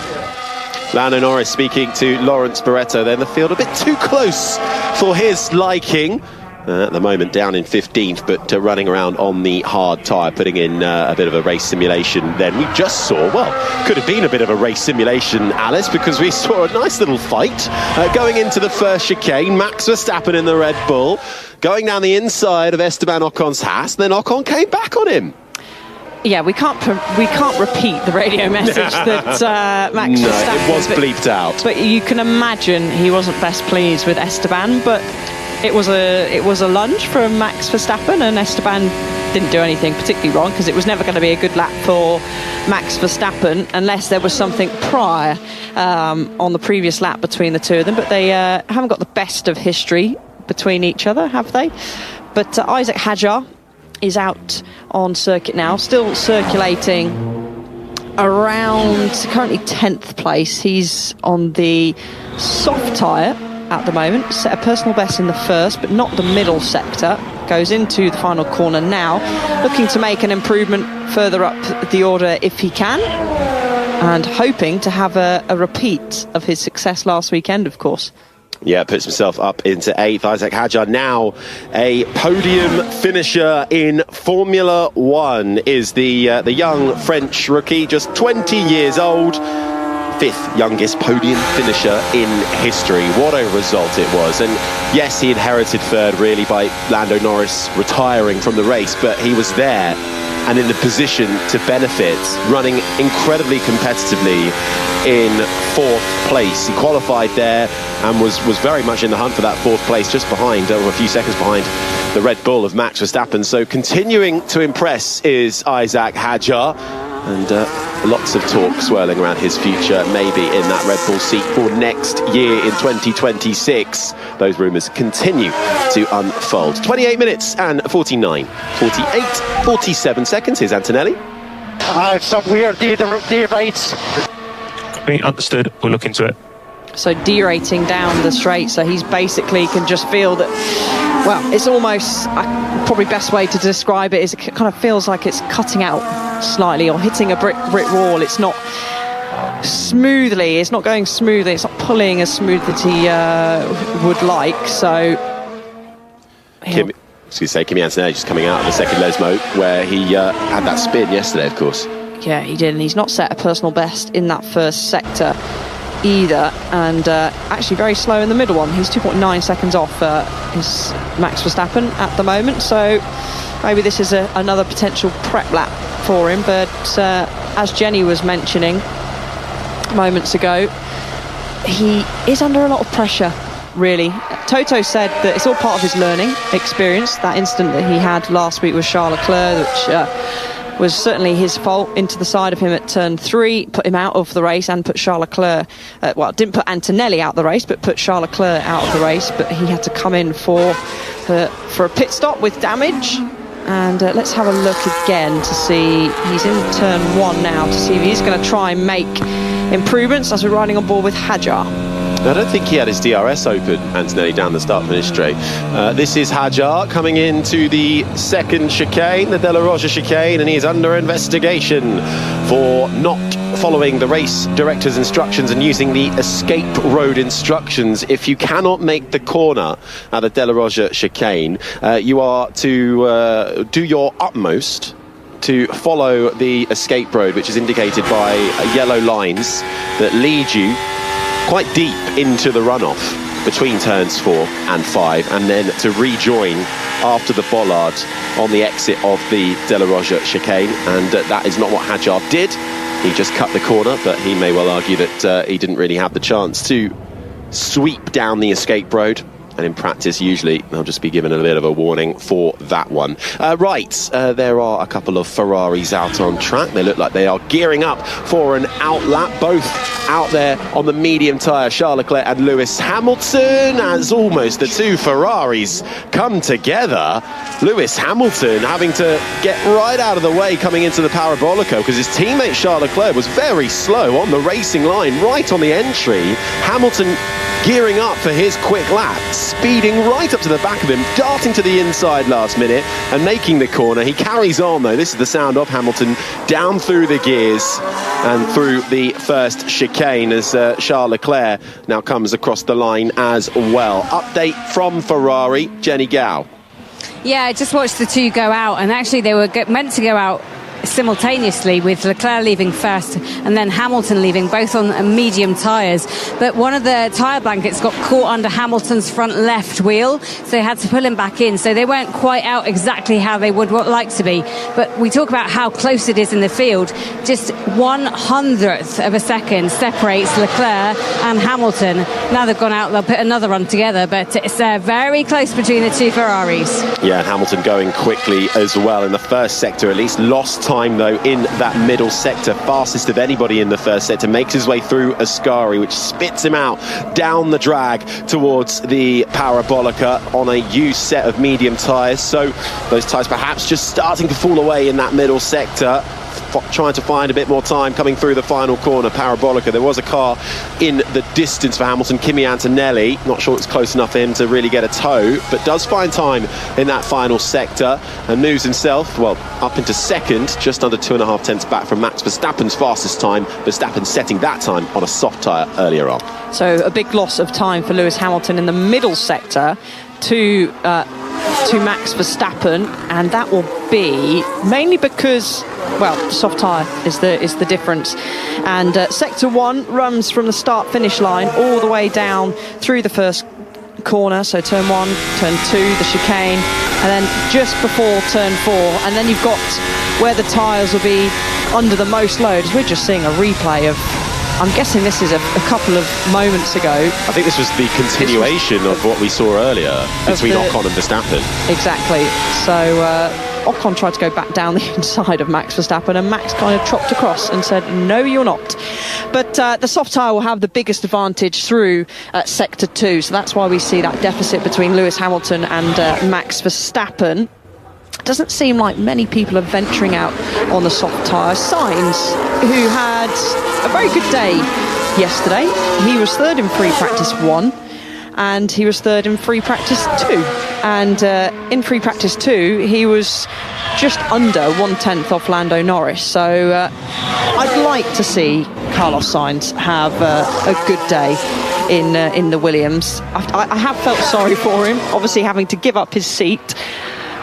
B: Lando Norris speaking to Lawrence Barretto. Then the field a bit too close for his liking. At the moment down in 15th, but running around on the hard tyre, putting in a bit of a race simulation. Then we just saw, could have been a bit of a race simulation, Alice, because we saw a nice little fight going into the first chicane. Max Verstappen in the Red Bull, going down the inside of Esteban Ocon's Haas, then Ocon came back on him.
D: Yeah, we can't repeat the radio message that Max Verstappen...
B: it was bleeped out.
D: But you can imagine he wasn't best pleased with Esteban, but it was a lunge from Max Verstappen, and Esteban didn't do anything particularly wrong, because it was never going to be a good lap for Max Verstappen unless there was something prior on the previous lap between the two of them. But they haven't got the best of history between each other, have they? But Isaac Hadjar is out on circuit now, still circulating around currently 10th place. He's on the soft tyre at the moment, set a personal best in the first, but not the middle sector. Goes into the final corner now, looking to make an improvement further up the order if he can, and hoping to have a repeat of his success last weekend, of course.
B: Yeah, puts himself up into 8th. Isaac Hadjar, now a podium finisher in Formula One, is the young French rookie, just 20 years old. 5th youngest podium finisher in history. What a result it was. And yes, he inherited 3rd really by Lando Norris retiring from the race, but he was there and in the position to benefit, running incredibly competitively in 4th place. He qualified there and was very much in the hunt for that 4th place, just behind, or a few seconds behind, the Red Bull of Max Verstappen. So continuing to impress is Isaac Hadjar, and lots of talk swirling around his future, maybe in that Red Bull seat for next year in 2026. Those rumours continue to unfold. 28 minutes and 47 seconds. Here's Antonelli.
J: Some weird derates.
I: Understood. We'll look into it.
D: So derating down the straight, so he's basically can just feel that, well, it's almost, probably best way to describe it is it kind of feels like it's cutting out slightly or hitting a brick wall. It's not smoothly, it's not going smoothly, it's not pulling as smooth as he would like. So
B: Kimi Antonelli just coming out of the second Lesmo, where he had that spin yesterday, of course.
D: Yeah, he did, and he's not set a personal best in that first sector either, and actually very slow in the middle one. He's 2.9 seconds off his Max Verstappen at the moment, so maybe this is another potential prep lap for him. But as Jenny was mentioning moments ago, he is under a lot of pressure, really. Toto said that it's all part of his learning experience. That incident that he had last week with Charles Leclerc, which was certainly his fault, into the side of him at turn 3, put him out of the race and put Charles Leclerc, didn't put Antonelli out of the race, but put Charles Leclerc out of the race. But he had to come in for a pit stop with damage. And let's have a look again to see, he's in turn 1 now, to see if he's going to try and make improvements as we're riding on board with Hadjar.
B: I don't think he had his DRS open, Antonelli, down the start-finish straight. This is Hadjar coming into the second chicane, the De La Roja chicane, and he is under investigation for not following the race director's instructions and using the escape road instructions. If you cannot make the corner at the De La Roja chicane, you are to do your utmost to follow the escape road, which is indicated by yellow lines that lead you quite deep into the runoff between turns 4 and 5, and then to rejoin after the bollard on the exit of the De La Roja chicane. And that is not what Hadjar did. He just cut the corner, but he may well argue that he didn't really have the chance to sweep down the escape road. And in practice, usually, they'll just be given a bit of a warning for that one. There are a couple of Ferraris out on track. They look like they are gearing up for an outlap, both out there on the medium tyre, Charles Leclerc and Lewis Hamilton, as almost the two Ferraris come together. Lewis Hamilton having to get right out of the way coming into the Parabolico because his teammate Charles Leclerc was very slow on the racing line, right on the entry. Hamilton gearing up for his quick lap, speeding right up to the back of him, darting to the inside last minute and making the corner. He carries on though. This is the sound of Hamilton down through the gears and through the first chicane as Charles Leclerc now comes across the line as well. Update from Ferrari, Jenny Gao.
C: Yeah, I just watched the two go out, and actually they were meant to go out simultaneously, with Leclerc leaving first and then Hamilton leaving, both on medium tyres. But one of the tyre blankets got caught under Hamilton's front left wheel, so they had to pull him back in. So they weren't quite out exactly how they would like to be. But we talk about how close it is in the field. Just 1/100th of a second separates Leclerc and Hamilton. Now they've gone out, they'll put another run together, but it's very close between the two Ferraris.
B: Yeah, and Hamilton going quickly as well in the first sector, at least. Lost time though in that middle sector, fastest of anybody in the first sector, makes his way through Ascari, which spits him out down the drag towards the Parabolica on a used set of medium tyres. So those tyres perhaps just starting to fall away in that middle sector, trying to find a bit more time coming through the final corner. Parabolica, there was a car in the distance for Hamilton, Kimi Antonelli. Not sure it's close enough for him to really get a tow, but does find time in that final sector and moves himself, well, up into second, just under 2.5 tenths back from Max Verstappen's fastest time. Verstappen setting that time on a soft tyre earlier on.
D: So a big loss of time for Lewis Hamilton in the middle sector to Max Verstappen, and that will be mainly because, well, the soft tyre is the difference. And sector 1 runs from the start finish line all the way down through the first corner, so turn 1, turn 2, the chicane, and then just before turn 4, and then you've got where the tyres will be under the most load. We're just seeing a replay of, I'm guessing this is a couple of moments ago.
B: I think this was the continuation of what we saw earlier between Ocon and Verstappen.
D: Exactly. So Ocon tried to go back down the inside of Max Verstappen, and Max kind of chopped across and said, no, you're not. But the soft tyre will have the biggest advantage through sector 2, so that's why we see that deficit between Lewis Hamilton and Max Verstappen. Doesn't seem like many people are venturing out on the soft tyre. Sainz, who had a very good day yesterday, he was third in free practice 1, and he was third in free practice 2. And in free practice 2, he was just under 1/10 off Lando Norris. So I'd like to see Carlos Sainz have a good day in the Williams. I have felt sorry for him, obviously having to give up his seat.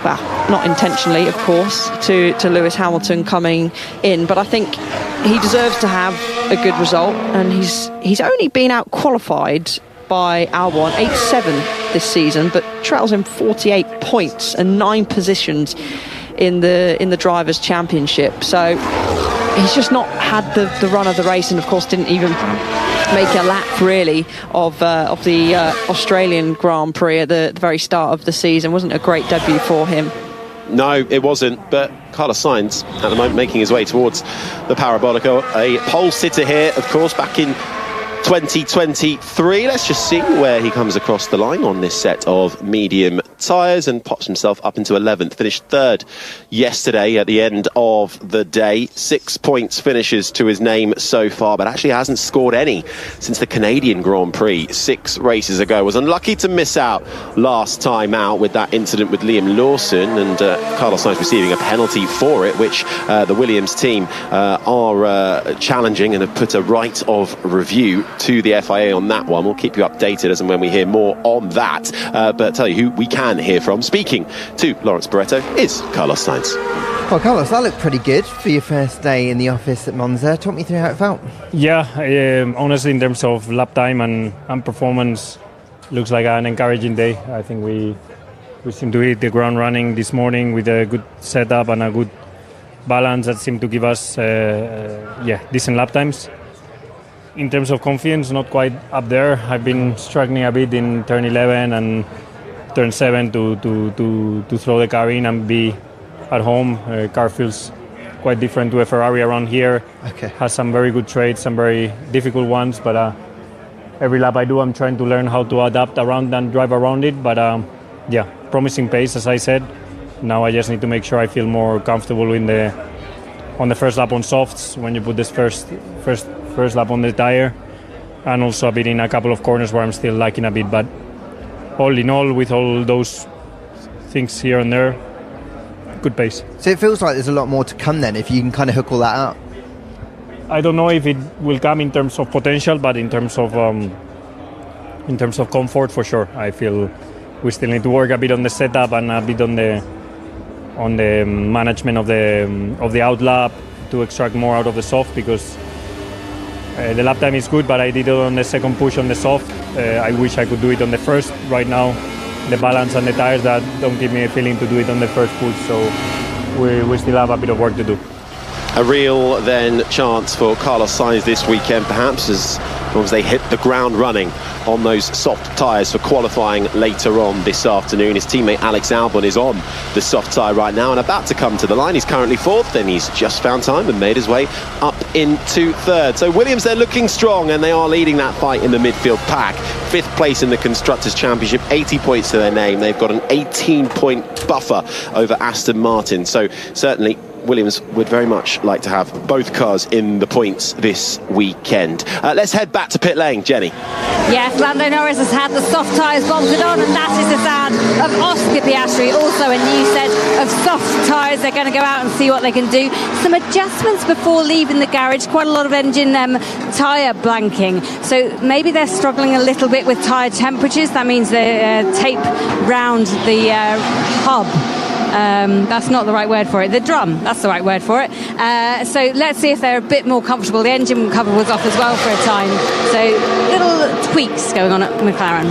D: Well, not intentionally, of course, to Lewis Hamilton coming in, but I think he deserves to have a good result, and he's only been out qualified by Albon 8-7 this season, but trails him 48 points and 9 positions in the Drivers' Championship. So he's just not had the run of the race, and of course didn't even make a lap really of the Australian Grand Prix at the very start of the season. Wasn't a great debut for him.
B: No, it wasn't, but Carlos Sainz at the moment making his way towards the Parabolica. A pole sitter here, of course, back in 2023. Let's just see where he comes across the line on this set of medium tyres, and pops himself up into 11th. Finished third yesterday at the end of the day. 6 points finishes to his name so far, but actually hasn't scored any since the Canadian Grand Prix 6 races ago. Was unlucky to miss out last time out with that incident with Liam Lawson, and Carlos Sainz receiving a penalty for it, which the Williams team are challenging and have put a right of review to the FIA on that one. We'll keep you updated as and when we hear more on that. But I'll tell you who we can hear from, speaking to Lawrence Barretto, is Carlos Sainz.
F: Well, Carlos, that looked pretty good for your first day in the office at Monza. Talk me through how it felt.
K: Yeah, honestly, in terms of lap time and performance, looks like an encouraging day. I think we seem to hit the ground running this morning with a good setup and a good balance that seemed to give us decent lap times. in terms of confidence, not quite up there. I've been struggling a bit in turn 11 and turn 7 to throw the car in and be at home. Car feels quite different to a Ferrari around here.
F: Okay.
K: Has some very good traits, some very difficult ones, but every lap I do, I'm trying to learn how to adapt around and drive around it. But promising pace, as I said. Now I just need to make sure I feel more comfortable on the first lap on softs when you put this first lap on the tire, and also a bit in a couple of corners where I'm still lacking a bit. But all in all, with all those things here and there, good pace.
F: So it feels like there's a lot more to come then, if you can kind of hook all that up.
K: I don't know if it will come in terms of potential, but in terms of comfort, for sure. I feel we still need to work a bit on the setup and a bit on the management of the out lap to extract more out of the soft, because the lap time is good, but I did it on the second push on the soft. I wish I could do it on the first. Right now, the balance and the tires that don't give me a feeling to do it on the first push, so we still have a bit of work to do.
B: A real then chance for Carlos Sainz this weekend, perhaps, as long as they hit the ground running on those soft tyres for qualifying later on this afternoon. His teammate Alex Albon is on the soft tyre right now and about to come to the line. He's currently fourth, and he's just found time and made his way up into third. So Williams, they're looking strong, and they are leading that fight in the midfield pack. Fifth place in the Constructors' Championship, 80 points to their name. They've got an 18-point buffer over Aston Martin. So certainly Williams would very much like to have both cars in the points this weekend. Let's head back to pit lane, Jenny.
C: Yes, Lando Norris has had the soft tyres bolted on, and that is the sound of Oscar Piastri. Also a new set of soft tyres. They're going to go out and see what they can do. Some adjustments before leaving the garage. Quite a lot of engine tyre blanking. So maybe they're struggling a little bit with tyre temperatures. That means they tape round the hub. That's not the right word for it. The drum, that's the right word for it. So let's see if they're a bit more comfortable. The engine cover was off as well for a time. So little tweaks going on at McLaren.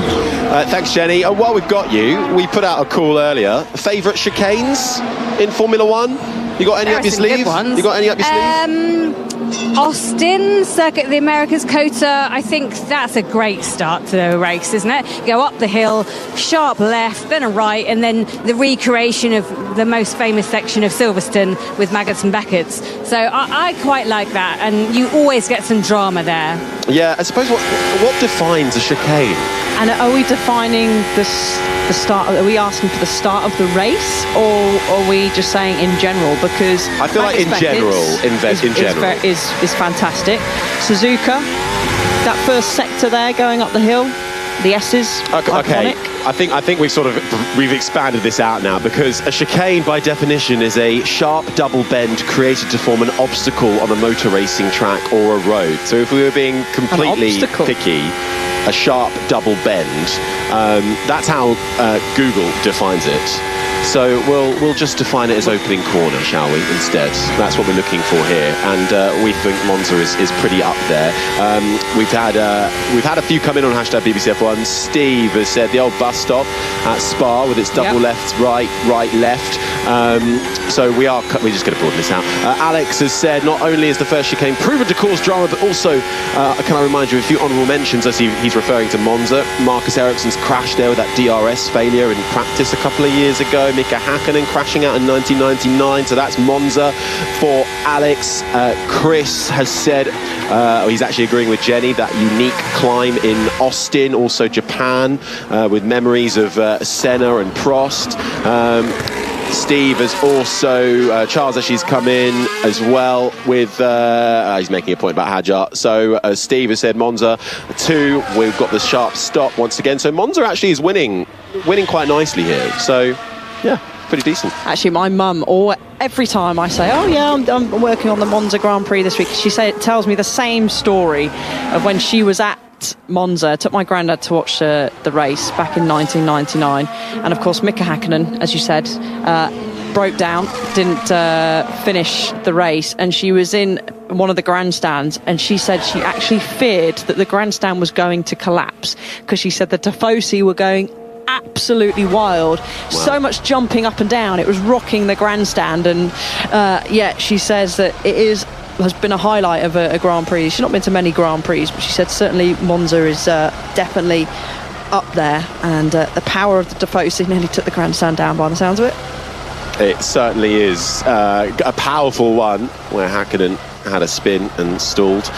B: Thanks, Jenny. While we've got you, we put out a call earlier. Favourite chicanes in Formula One? You got any up your sleeve? You got any up your sleeve?
C: Austin, Circuit of the Americas, COTA. I think that's a great start to the race, isn't it? Go up the hill, sharp left, then a right, and then the recreation of the most famous section of Silverstone with Maggots and Beckett's. So I quite like that, and you always get some drama there.
B: Yeah, I suppose what defines a chicane?
D: And are we defining the start? Are we asking for the start of the race, or are we just saying in general? Because
B: I feel like in general,
D: is fantastic. Suzuka, that first sector there going up the hill, the S's, iconic.
B: I think we've expanded this out now, because a chicane by definition is a sharp double bend created to form an obstacle on a motor racing track or a road. So if we were being completely picky, a sharp double bend, that's how Google defines it. So we'll just define it as opening corner, shall we, instead? That's what we're looking for here, and we think Monza is pretty up there. We've had a few come in on hashtag BBC F1. Steve has said the old bus stop at Spa with its double left, right, left. So we're just going to broaden this out. Alex has said not only is the first chicane proven to cause drama, but also can I remind you of a few honourable mentions. I see he's referring to Monza. Marcus Ericsson's crash there with that DRS failure in practice a couple of years ago. Mika Hakkinen crashing out in 1999, so that's Monza for Alex. Chris has said he's actually agreeing with Jenny, that unique climb in Austin, also Japan, with memories of Senna and Prost. Steve has also, Charles actually's come in as well with, he's making a point about Hadjar. So Steve has said Monza 2, we've got the sharp stop once again. So Monza actually is winning quite nicely here. So yeah, pretty decent.
D: Actually, my mum, every time I say, I'm working on the Monza Grand Prix this week, she tells me the same story of when she was at Monza. Took my granddad to watch the race back in 1999, and of course Mika Hakkinen, as you said, broke down, didn't finish the race, and she was in one of the grandstands, and she said she actually feared that the grandstand was going to collapse, because she said the Tifosi were going absolutely wild. Wow. So much jumping up and down, it was rocking the grandstand. And she says that it is has been a highlight of a Grand Prix. She's not been to many Grand Prix, but she said certainly Monza is definitely up there, and the power of the Tifosi nearly took the grandstand down by the sounds of it.
B: It certainly is a powerful one, where Häkkinen had a spin and stalled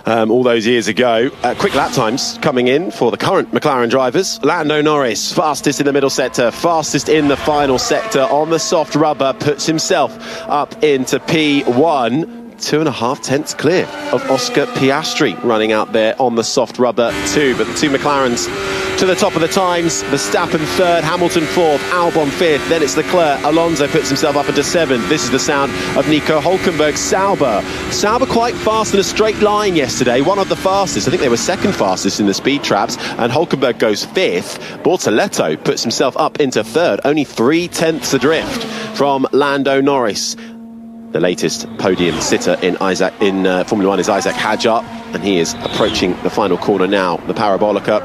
B: all those years ago. Quick lap times coming in for the current McLaren drivers. Lando Norris, fastest in the middle sector, fastest in the final sector on the soft rubber, puts himself up into P1. 2.5 tenths clear of Oscar Piastri running out there on the soft rubber too. But the two McLarens to the top of the times. Verstappen third, Hamilton fourth, Albon fifth, then it's Leclerc. Alonso puts himself up into seventh. This is the sound of Nico Hülkenberg. Sauber quite fast in a straight line yesterday, one of the fastest. I think they were second fastest in the speed traps, and Hülkenberg goes fifth. Bortoleto puts himself up into third, only 3 tenths adrift from Lando Norris. The latest podium sitter in Formula 1 is Isaac Hadjar, and he is approaching the final corner now. The Parabolica,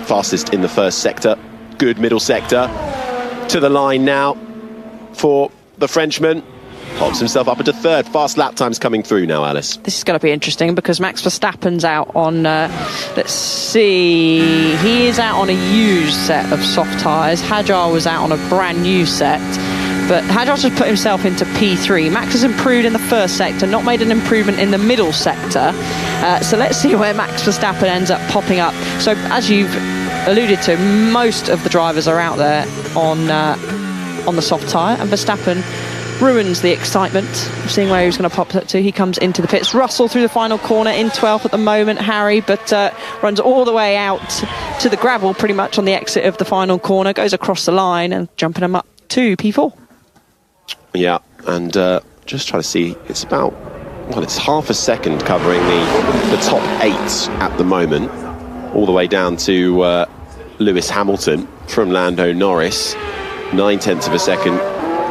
B: fastest in the first sector, good middle sector. To the line now for the Frenchman. Pops himself up into third. Fast lap times coming through now, Alice.
D: This is going to be interesting because Max Verstappen's out on, let's see, he is out on a used set of soft tyres. Hadjar was out on a brand new set. But Hadjar's just put himself into P3. Max has improved in the first sector, not made an improvement in the middle sector. So let's see where Max Verstappen ends up popping up. So as you've alluded to, most of the drivers are out there on the soft tyre, and Verstappen ruins the excitement of seeing where he was going to pop up to. He comes into the pits. Russell through the final corner in 12th at the moment, Harry, but runs all the way out to the gravel pretty much on the exit of the final corner, goes across the line and jumping him up to P4.
B: Yeah, and just trying to see, it's about, well, it's half a second covering the top 8 at the moment, all the way down to Lewis Hamilton from Lando Norris. 9 tenths of a second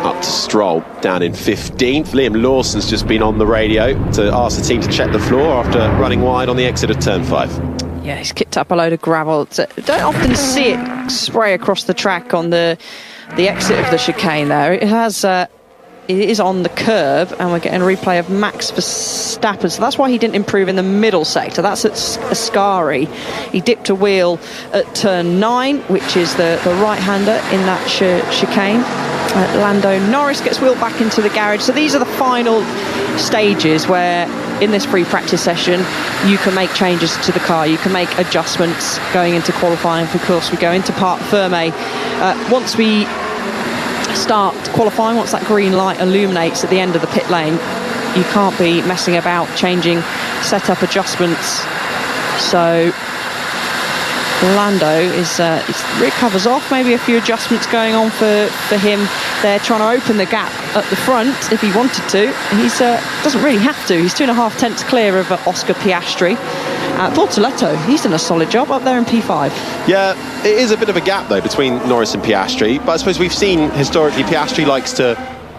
B: up to Stroll, down in 15th. Liam Lawson's just been on the radio to ask the team to check the floor after running wide on the exit of turn 5.
D: Yeah, he's kicked up a load of gravel. Don't often see it spray across the track on the exit of the chicane there. It is on the curb, and we're getting a replay of Max Verstappen. So that's why he didn't improve in the middle sector. That's at Ascari. He dipped a wheel at turn 9, which is the right-hander in that chicane. Lando Norris gets wheeled back into the garage. So these are the final stages where, in this free practice session, you can make changes to the car. You can make adjustments going into qualifying. Of course, we go into Parc Fermé. Once we start qualifying, once that green light illuminates at the end of the pit lane, you can't be messing about changing setup adjustments. So Lando recovers off, maybe a few adjustments going on for him. They're trying to open the gap at the front if he wanted to. He doesn't really have to. He's 2.5 tenths clear of Oscar Piastri. Bortoleto, he's done a solid job up there in P5.
B: Yeah, it is a bit of a gap though between Norris and Piastri, but I suppose we've seen historically Piastri likes to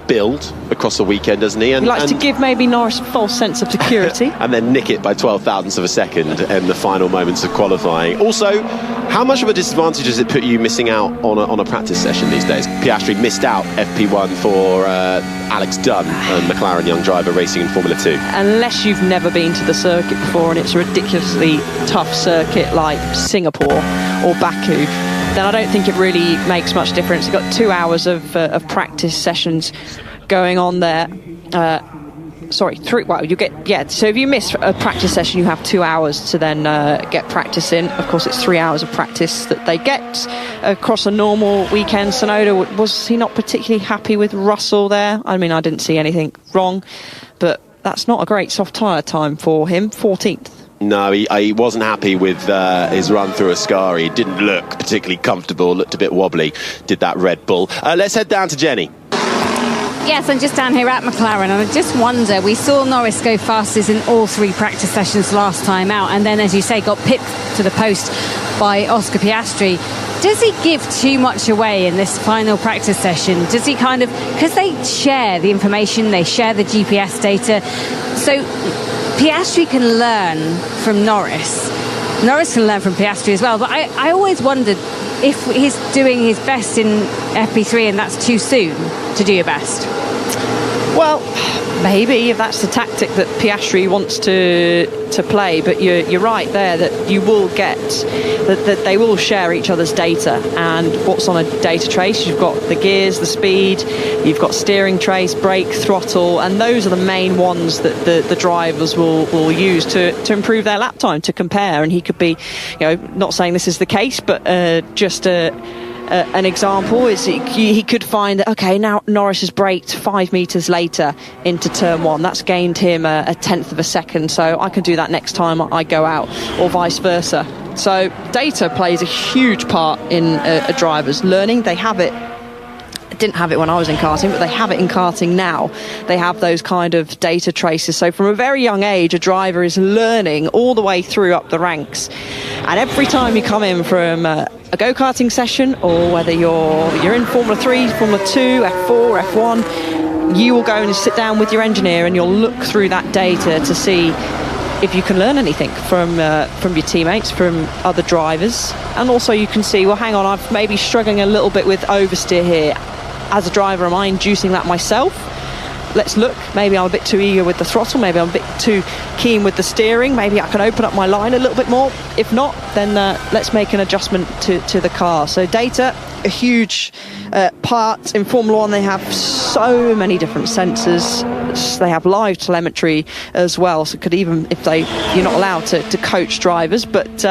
B: build across the weekend, doesn't he?
D: He likes to give maybe Norris a false sense of security.
B: And then nick it by 12 thousandths of a second in the final moments of qualifying. Also, how much of a disadvantage does it put you missing out on a practice session these days? Piastri missed out FP1 for Alex Dunn, a McLaren young driver racing in Formula 2.
D: Unless you've never been to the circuit before and it's a ridiculously tough circuit like Singapore or Baku, then I don't think it really makes much difference. You've got 2 hours of practice sessions going on there. 3. Well, you get so if you miss a practice session, you have 2 hours to then get practice in. Of course, it's 3 hours of practice that they get across a normal weekend. Tsunoda, was he not particularly happy with Russell there? I mean, I didn't see anything wrong, but that's not a great soft tyre time for him. 14th.
B: No, he wasn't happy with his run through Ascari. He didn't look particularly comfortable, looked a bit wobbly, did that Red Bull. Let's head down to Jenny.
C: Yes, I'm just down here at McLaren, and I just wonder, we saw Norris go fastest in all 3 practice sessions last time out, and then, as you say, got pipped to the post by Oscar Piastri. Does he give too much away in this final practice session? Does he kind of, because they share the information, they share the GPS data, so Piastri can learn from Norris. Norris can learn from Piastri as well, but I always wondered if he's doing his best in FP3 and that's too soon to do your best.
D: Well, maybe if that's the tactic that Piastri wants to play, but you're right there that you will get that they will share each other's data. And what's on a data trace? You've got the gears, the speed, you've got steering trace, brake, throttle, and those are the main ones that the drivers will use to improve their lap time, to compare. And he could be, not saying this is the case, but just an example is he could find that, okay, now Norris has braked 5 meters later into turn 1. That's gained him a tenth of a second, so I can do that next time I go out, or vice versa. So data plays a huge part in a driver's learning. They have it. Didn't have it when I was in karting, but they have it in karting now. They have those kind of data traces. So from a very young age, a driver is learning all the way through up the ranks. And every time you come in from a go-karting session, or whether you're in Formula 3, Formula 2, F4, F1, you will go and sit down with your engineer and you'll look through that data to see if you can learn anything from your teammates, from other drivers. And also you can see, well, hang on, I'm maybe struggling a little bit with oversteer here. As a driver, am I inducing that myself? Let's look. Maybe I'm a bit too eager with the throttle. Maybe I'm a bit too keen with the steering. Maybe I can open up my line a little bit more. If not, then let's make an adjustment to the car. So data, a huge part. In Formula 1, they have so many different sensors. They have live telemetry as well. So could even, if you're not allowed to coach drivers, but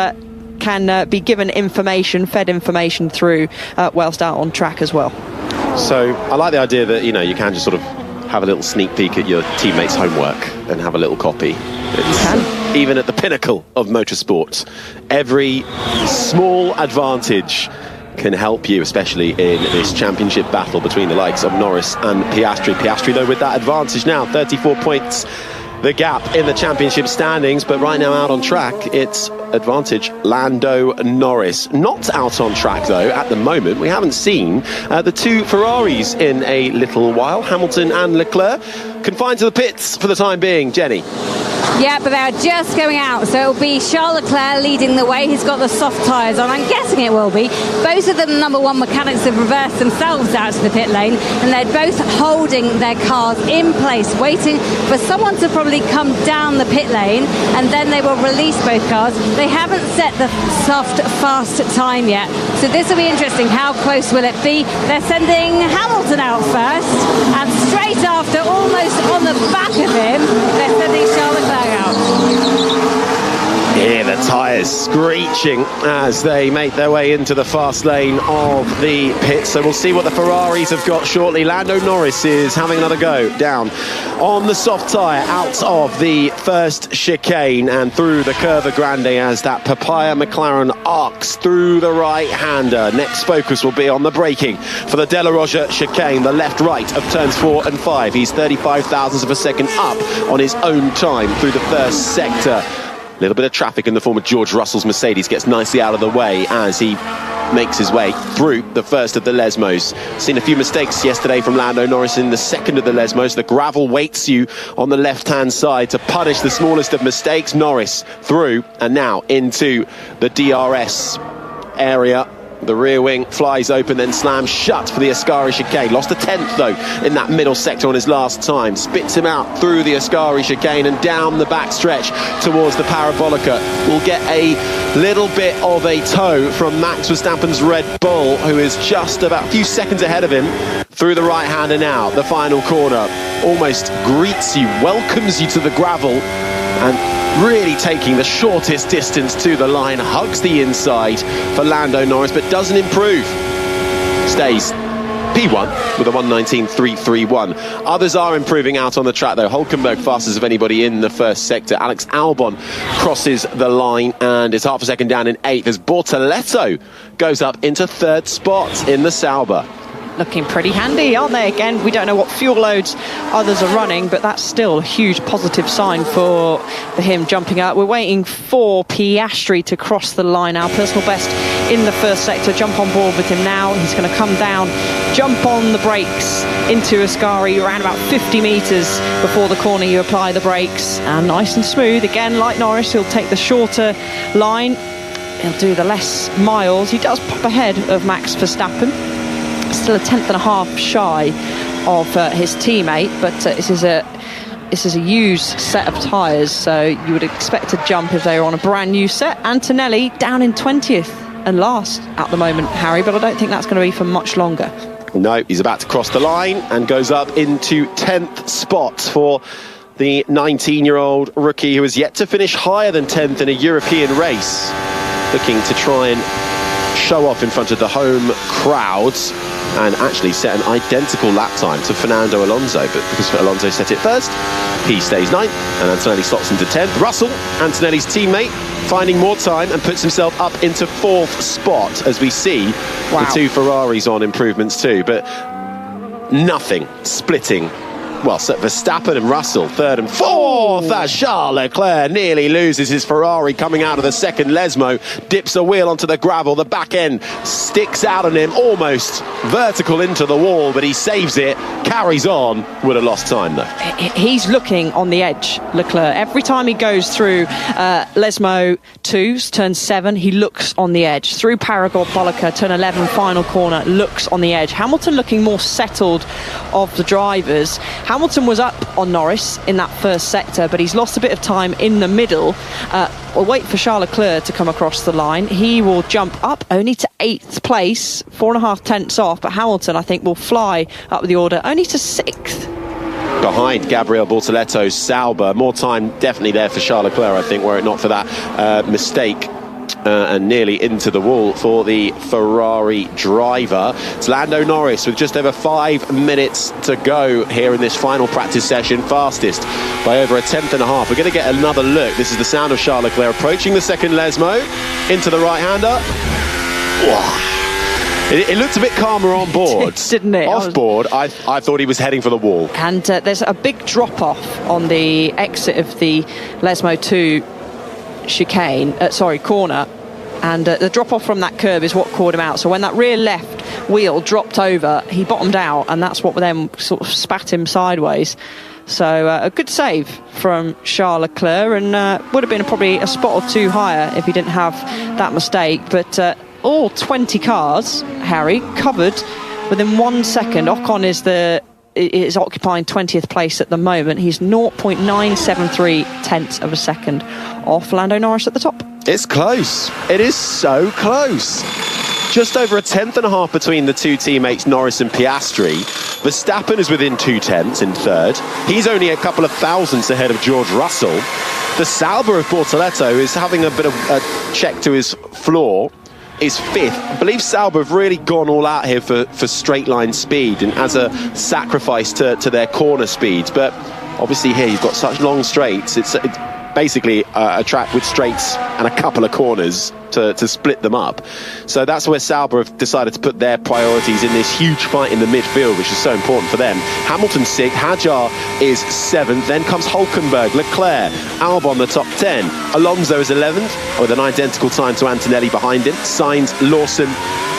D: can be given information, fed information through whilst out on track as well.
B: So I like the idea that, you can just sort of have a little sneak peek at your teammates' homework and have a little copy. Even at the pinnacle of motorsport, every small advantage can help you, especially in this championship battle between the likes of Norris and Piastri. Piastri, though, with that advantage now, 34 points the gap in the championship standings, but right now out on track, it's advantage Lando Norris. Not out on track, though, at the moment. We haven't seen the two Ferraris in a little while, Hamilton and Leclerc, confined to the pits for the time being. Jenny.
C: Yeah, but they're just going out, so it'll be Charles Leclerc leading the way. He's got the soft tyres on. I'm guessing it will be. Both of them, number one mechanics, have reversed themselves out to the pit lane, and they're both holding their cars in place, waiting for someone to probably come down the pit lane, and then they will release both cars. They haven't set the soft, fast time yet, so this will be interesting. How close will it be? They're sending Hamilton out first, and straight after, almost on the back of him, they're sending Charles Leclerc out.
B: Hear the tyres screeching as they make their way into the fast lane of the pit. So we'll see what the Ferraris have got shortly. Lando Norris is having another go down on the soft tyre out of the first chicane and through the Curva Grande as that Papaya McLaren arcs through the right-hander. Next focus will be on the braking for the De La Roja chicane, the left-right of turns 4 and 5. He's 35 thousandths of a second up on his own time through the first sector. A little bit of traffic in the form of George Russell's Mercedes gets nicely out of the way as he makes his way through the first of the Lesmos. Seen a few mistakes yesterday from Lando Norris in the second of the Lesmos. The gravel waits you on the left-hand side to punish the smallest of mistakes. Norris through and now into the DRS area. The rear wing flies open, then slams shut for the Ascari chicane. Lost a tenth, though, in that middle sector on his last time. Spits him out through the Ascari chicane and down the back stretch towards the Parabolica. We'll get a little bit of a tow from Max Verstappen's Red Bull, who is just about a few seconds ahead of him through the right-hander now. The final corner almost greets you, welcomes you to the gravel, and really taking the shortest distance to the line, hugs the inside for Lando Norris, but doesn't improve. Stays P1 with a 1:19.331. Others are improving out on the track, though. Hulkenberg fastest of anybody in the first sector. Alex Albon crosses the line and is half a second down in 8th as Bortoleto goes up into 3rd spot in the Sauber.
D: Looking pretty handy, aren't they? Again, we don't know what fuel loads others are running, but that's still a huge positive sign for him jumping out. We're waiting for Piastri to cross the line. Our personal best in the first sector. Jump on board with him now. He's going to come down, jump on the brakes into Ascari around about 50 metres before the corner. You apply the brakes, and nice and smooth. Again, like Norris, he'll take the shorter line. He'll do the less miles. He does pop ahead of Max Verstappen. Still a tenth and a half shy of his teammate, but this is a used set of tyres, so you would expect a jump if they were on a brand new set. Antonelli down in 20th and last at the moment, Harry, but I don't think that's going to be for much longer.
B: No, he's about to cross the line and goes up into 10th spot for the 19-year-old rookie who has yet to finish higher than 10th in a European race, looking to try and show off in front of the home crowds and actually set an identical lap time to Fernando Alonso, but because Alonso set it first, he stays 9th and Antonelli slots into 10th. Russell, Antonelli's teammate, finding more time and puts himself up into 4th spot as we see the two Ferraris on improvements too, but nothing splitting. Well, so Verstappen and Russell, 3rd and 4th, as Charles Leclerc nearly loses his Ferrari coming out of the second Lesmo, dips a wheel onto the gravel, the back end sticks out on him, almost vertical into the wall, but he saves it, carries on, would have lost time though.
D: He's looking on the edge, Leclerc. Every time he goes through Lesmo 2's turn 7, he looks on the edge. Through Parabolica, turn 11, final corner, looks on the edge. Hamilton looking more settled of the drivers. Hamilton was up on Norris in that first sector, but he's lost a bit of time in the middle. We'll wait for Charles Leclerc to come across the line. He will jump up only to 8th place, 4.5 tenths off, but Hamilton, I think, will fly up the order only to 6th.
B: Behind Gabriel Bortoletto's Sauber, more time definitely there for Charles Leclerc, I think, were it not for that mistake. And nearly into the wall for the Ferrari driver. It's Lando Norris with just over 5 minutes to go here in this final practice session, fastest by over 1.5 tenths. We're going to get another look. This is the sound of Charles Leclerc approaching the second Lesmo into the right-hander. It looked a bit calmer on board,
D: didn't it?
B: Off board, I thought he was heading for the wall.
D: And there's a big drop-off on the exit of the Lesmo 2 corner, and the drop off from that curb is what caught him out. So when that rear left wheel dropped over, he bottomed out, and that's what then sort of spat him sideways. So a good save from Charles Leclerc, and would have been probably a spot or two higher if he didn't have that mistake. But all 20 cars, Harry, covered within 1 second. Ocon is occupying 20th place at the moment. He's 0.973 tenths of a second off Lando Norris at the top.
B: It's close. It is so close. Just over 1.5 tenths between the two teammates, Norris and Piastri. Verstappen is within 2 tenths in 3rd. He's only a couple of thousandths ahead of George Russell. The Sauber of Bortoletto is having a bit of a check to his floor. Is 5th. I believe Sauber have really gone all out here for straight line speed and as a sacrifice to their corner speeds. But obviously here you've got such long straights. It's basically a track with straights and a couple of corners to split them up. So that's where Sauber have decided to put their priorities in this huge fight in the midfield, which is so important for them. Hamilton 6th, Hadjar is 7th, then comes Hulkenberg, Leclerc, Albon the top 10. Alonso is 11th with an identical time to Antonelli behind him. Sainz, Lawson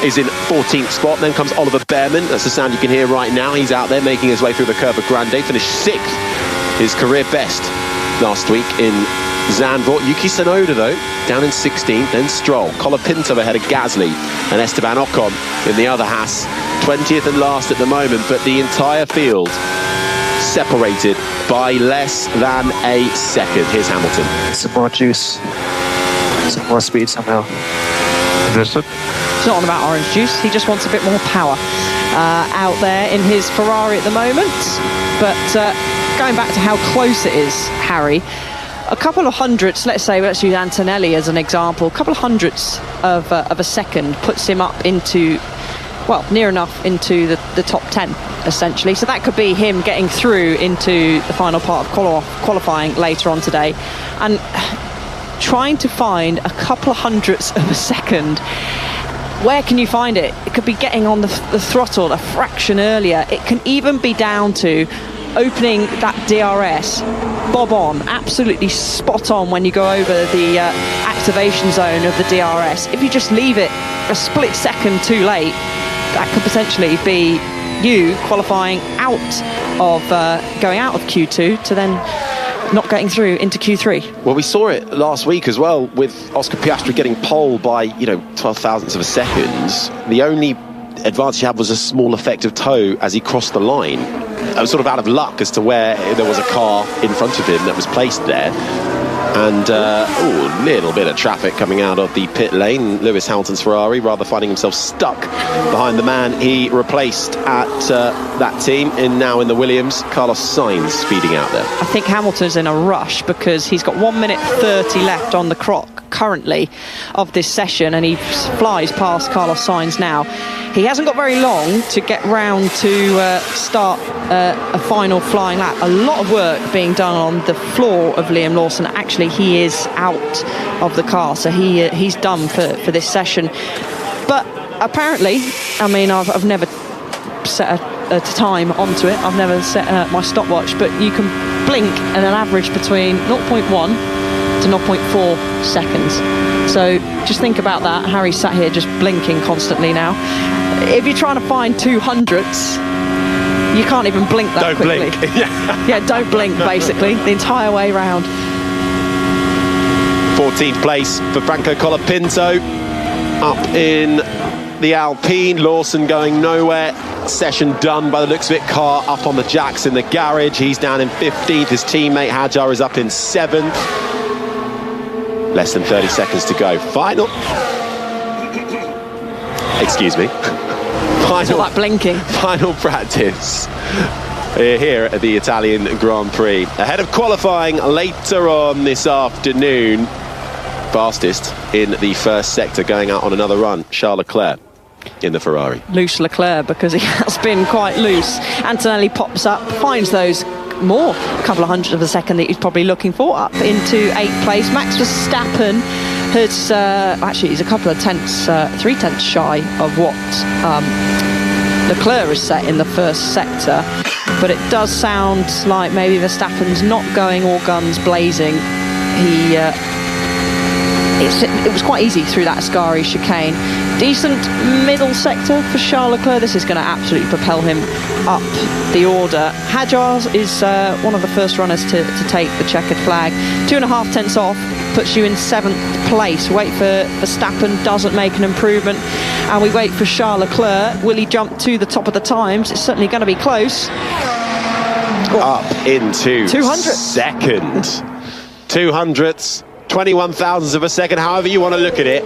B: is in 14th spot. Then comes Oliver Behrman. That's the sound you can hear right now. He's out there making his way through the Curva Grande, finished 6th, his career best last week in Zandvoort. Yuki Tsunoda, though, down in 16th, then Stroll. Colapinto ahead of Gasly and Esteban Ocon in the other Haas. 20th and last at the moment, but the entire field separated by less than a second. Here's Hamilton.
L: Some more juice, some more speed somehow. Understood?
D: It's not on about orange juice, he just wants a bit more power out there in his Ferrari at the moment. But going back to how close it is, Harry, a couple of hundredths, let's use Antonelli as an example, a couple of hundredths of a second puts him up into, well, near enough into the top 10, essentially. So that could be him getting through into the final part of qualifying later on today. And trying to find a couple of hundredths of a second, where can you find it? It could be getting on the throttle a fraction earlier. It can even be down to opening that DRS bob on, absolutely spot on when you go over the activation zone of the DRS. If you just leave it a split second too late, that could potentially be you qualifying out of going out of Q2 to then not getting through into Q3.
B: Well, we saw it last week as well with Oscar Piastri getting pole by 12 thousandths of a second. The only advantage he had was a small effective toe as he crossed the line. I was sort of out of luck as to where there was a car in front of him that was placed there. And a little bit of traffic coming out of the pit lane. Lewis Hamilton's Ferrari rather finding himself stuck behind the man he replaced at that team, and now in the Williams, Carlos Sainz speeding out there.
D: I think Hamilton's in a rush because he's got 1 minute 30 left on the clock currently of this session, and he flies past Carlos Sainz now. He hasn't got very long to get round to start a final flying lap. A lot of work being done on the floor of Liam Lawson. Actually, he is out of the car, so he's done for this session. But apparently, I mean, I've never set a time onto it. I've never set my stopwatch, but you can blink at an average between 0.1 to 0.4 seconds. So just think about that. Harry's sat here just blinking constantly now. If you're trying to find 200s, you can't even blink that quickly.
B: Don't blink.
D: Yeah, don't blink, basically, the entire way round.
B: 14th place for Franco Colapinto up in the Alpine. Lawson going nowhere. Session done by the looks of it. Car up on the jacks in the garage. He's down in 15th. His teammate Hadjar is up in 7th. Less than 30 seconds to go. Final. Excuse me.
D: Final, all that blinking.
B: Final practice here at the Italian Grand Prix. Ahead of qualifying later on this afternoon. Fastest in the first sector, going out on another run, Charles Leclerc in the Ferrari.
D: Loose Leclerc, because he has been quite loose. Antonelli pops up, finds those more, a couple of hundredths of a second that he's probably looking for, up into 8th place. Max Verstappen has actually he's a couple of tenths, 3 tenths shy of what Leclerc has set in the first sector, but it does sound like maybe Verstappen's not going all guns blazing. It was quite easy through that Ascari chicane. Decent middle sector for Charles Leclerc. This is going to absolutely propel him up the order. Hadjar is one of the first runners to take the checkered flag. 2.5 tenths off puts you in 7th place. Wait for Verstappen, doesn't make an improvement, and we wait for Charles Leclerc. Will he jump to the top of the times? It's certainly going to be close.
B: Up into
D: 200th.
B: second. 200ths, 21 thousandths of a second, however you want to look at it.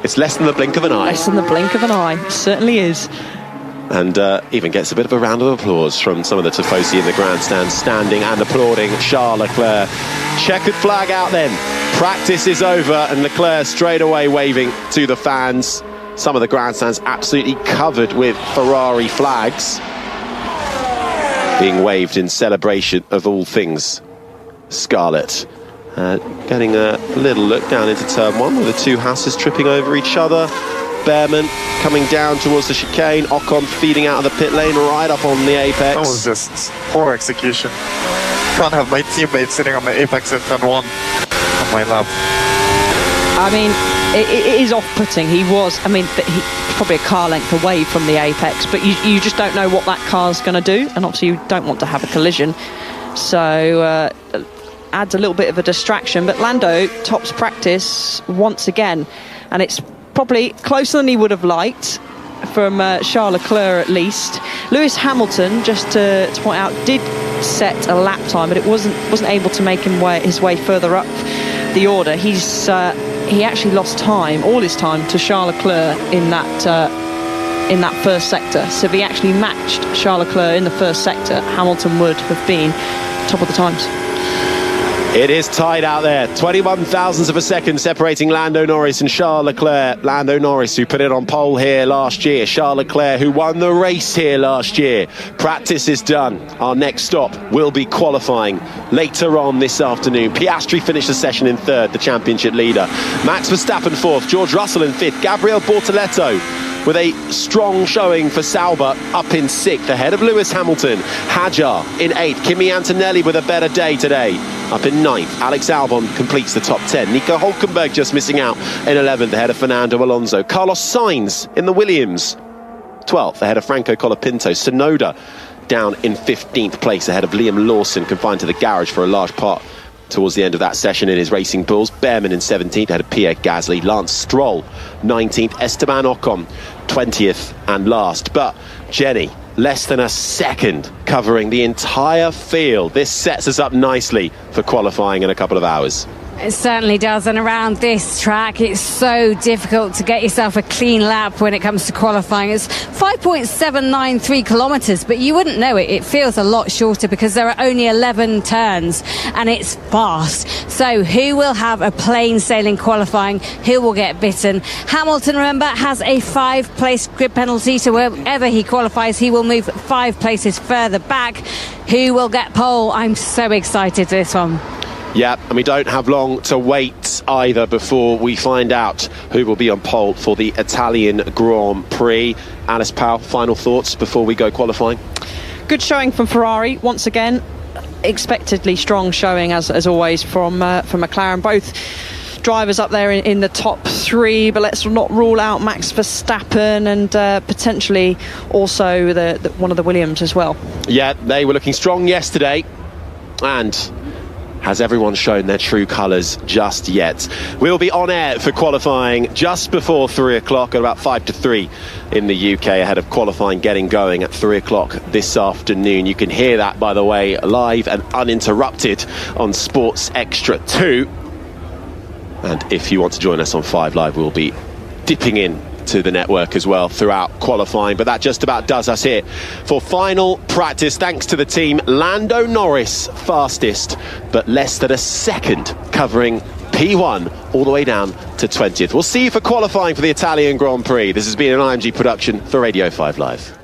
B: It's less than the blink of an eye.
D: Less than the blink of an eye, it certainly is.
B: And even gets a bit of a round of applause from some of the Tifosi in the grandstand, standing and applauding Charles Leclerc. Checkered flag out then. Practice is over, and Leclerc straight away waving to the fans. Some of the grandstands absolutely covered with Ferrari flags, being waved in celebration of all things Scarlet. Getting a little look down into turn 1 with the two Hasses tripping over each other. Behrman coming down towards the chicane. Ocon feeding out of the pit lane right up on the apex.
L: That was just poor execution. Can't have my teammate sitting on the apex in turn 1 on my lap.
D: I mean, it is off-putting. He's probably a car length away from the apex, but you just don't know what that car's going to do, and obviously you don't want to have a collision. So adds a little bit of a distraction, but Lando tops practice once again, and it's probably closer than he would have liked from Charles Leclerc at least. Lewis Hamilton, just to point out, did set a lap time, but it wasn't able to make his way further up the order. He actually lost time, all his time, to Charles Leclerc in that first sector. So if he actually matched Charles Leclerc in the first sector, Hamilton would have been top of the times.
B: It is tied out there. 21 thousandths of a second separating Lando Norris and Charles Leclerc. Lando Norris, who put it on pole here last year. Charles Leclerc, who won the race here last year. Practice is done. Our next stop will be qualifying later on this afternoon. Piastri finished the session in 3rd, the championship leader. Max Verstappen 4th. George Russell in 5th. Gabriel Bortoleto with a strong showing for Sauber, up in 6th, ahead of Lewis Hamilton. Hadjar in 8th. Kimi Antonelli with a better day today, up in 9th. Alex Albon completes the top 10. Nico Hülkenberg just missing out in 11th, ahead of Fernando Alonso. Carlos Sainz in the Williams, 12th, ahead of Franco Colapinto. Tsunoda down in 15th place, ahead of Liam Lawson, confined to the garage for a large part towards the end of that session in his Racing Bulls. Bearman in 17th, ahead of Pierre Gasly. Lance Stroll, 19th. Esteban Ocon, 20th and last. But, Jenny, less than a second covering the entire field. This sets us up nicely for qualifying in a couple of hours.
C: It certainly does, and around this track it's so difficult to get yourself a clean lap when it comes to qualifying. It's 5.793 kilometres, but you wouldn't know it. It feels a lot shorter because there are only 11 turns and it's fast. So who will have a plain sailing qualifying? Who will get bitten? Hamilton, remember, has a 5-place grid penalty, so wherever he qualifies he will move 5 places further back. Who will get pole? I'm so excited for this one.
B: Yeah, and we don't have long to wait either before we find out who will be on pole for the Italian Grand Prix. Alice Powell, final thoughts before we go qualifying?
D: Good showing from Ferrari once again. Expectedly strong showing as always from McLaren. Both drivers up there in the top 3, but let's not rule out Max Verstappen and potentially also the one of the Williams as well.
B: Yeah, they were looking strong yesterday, and has everyone shown their true colours just yet? We'll be on air for qualifying just before 3 o'clock, at about 5 to 3 in the UK, ahead of qualifying getting going at 3 o'clock this afternoon. You can hear that, by the way, live and uninterrupted on Sports Extra 2. And if you want to join us on 5 Live, we'll be dipping in to the network as well throughout qualifying. But that just about does us here for final practice. Thanks to the team. Lando Norris fastest, but less than a second covering P1 all the way down to 20th. We'll see you for qualifying for the Italian Grand Prix. This has been an IMG production for Radio 5 Live.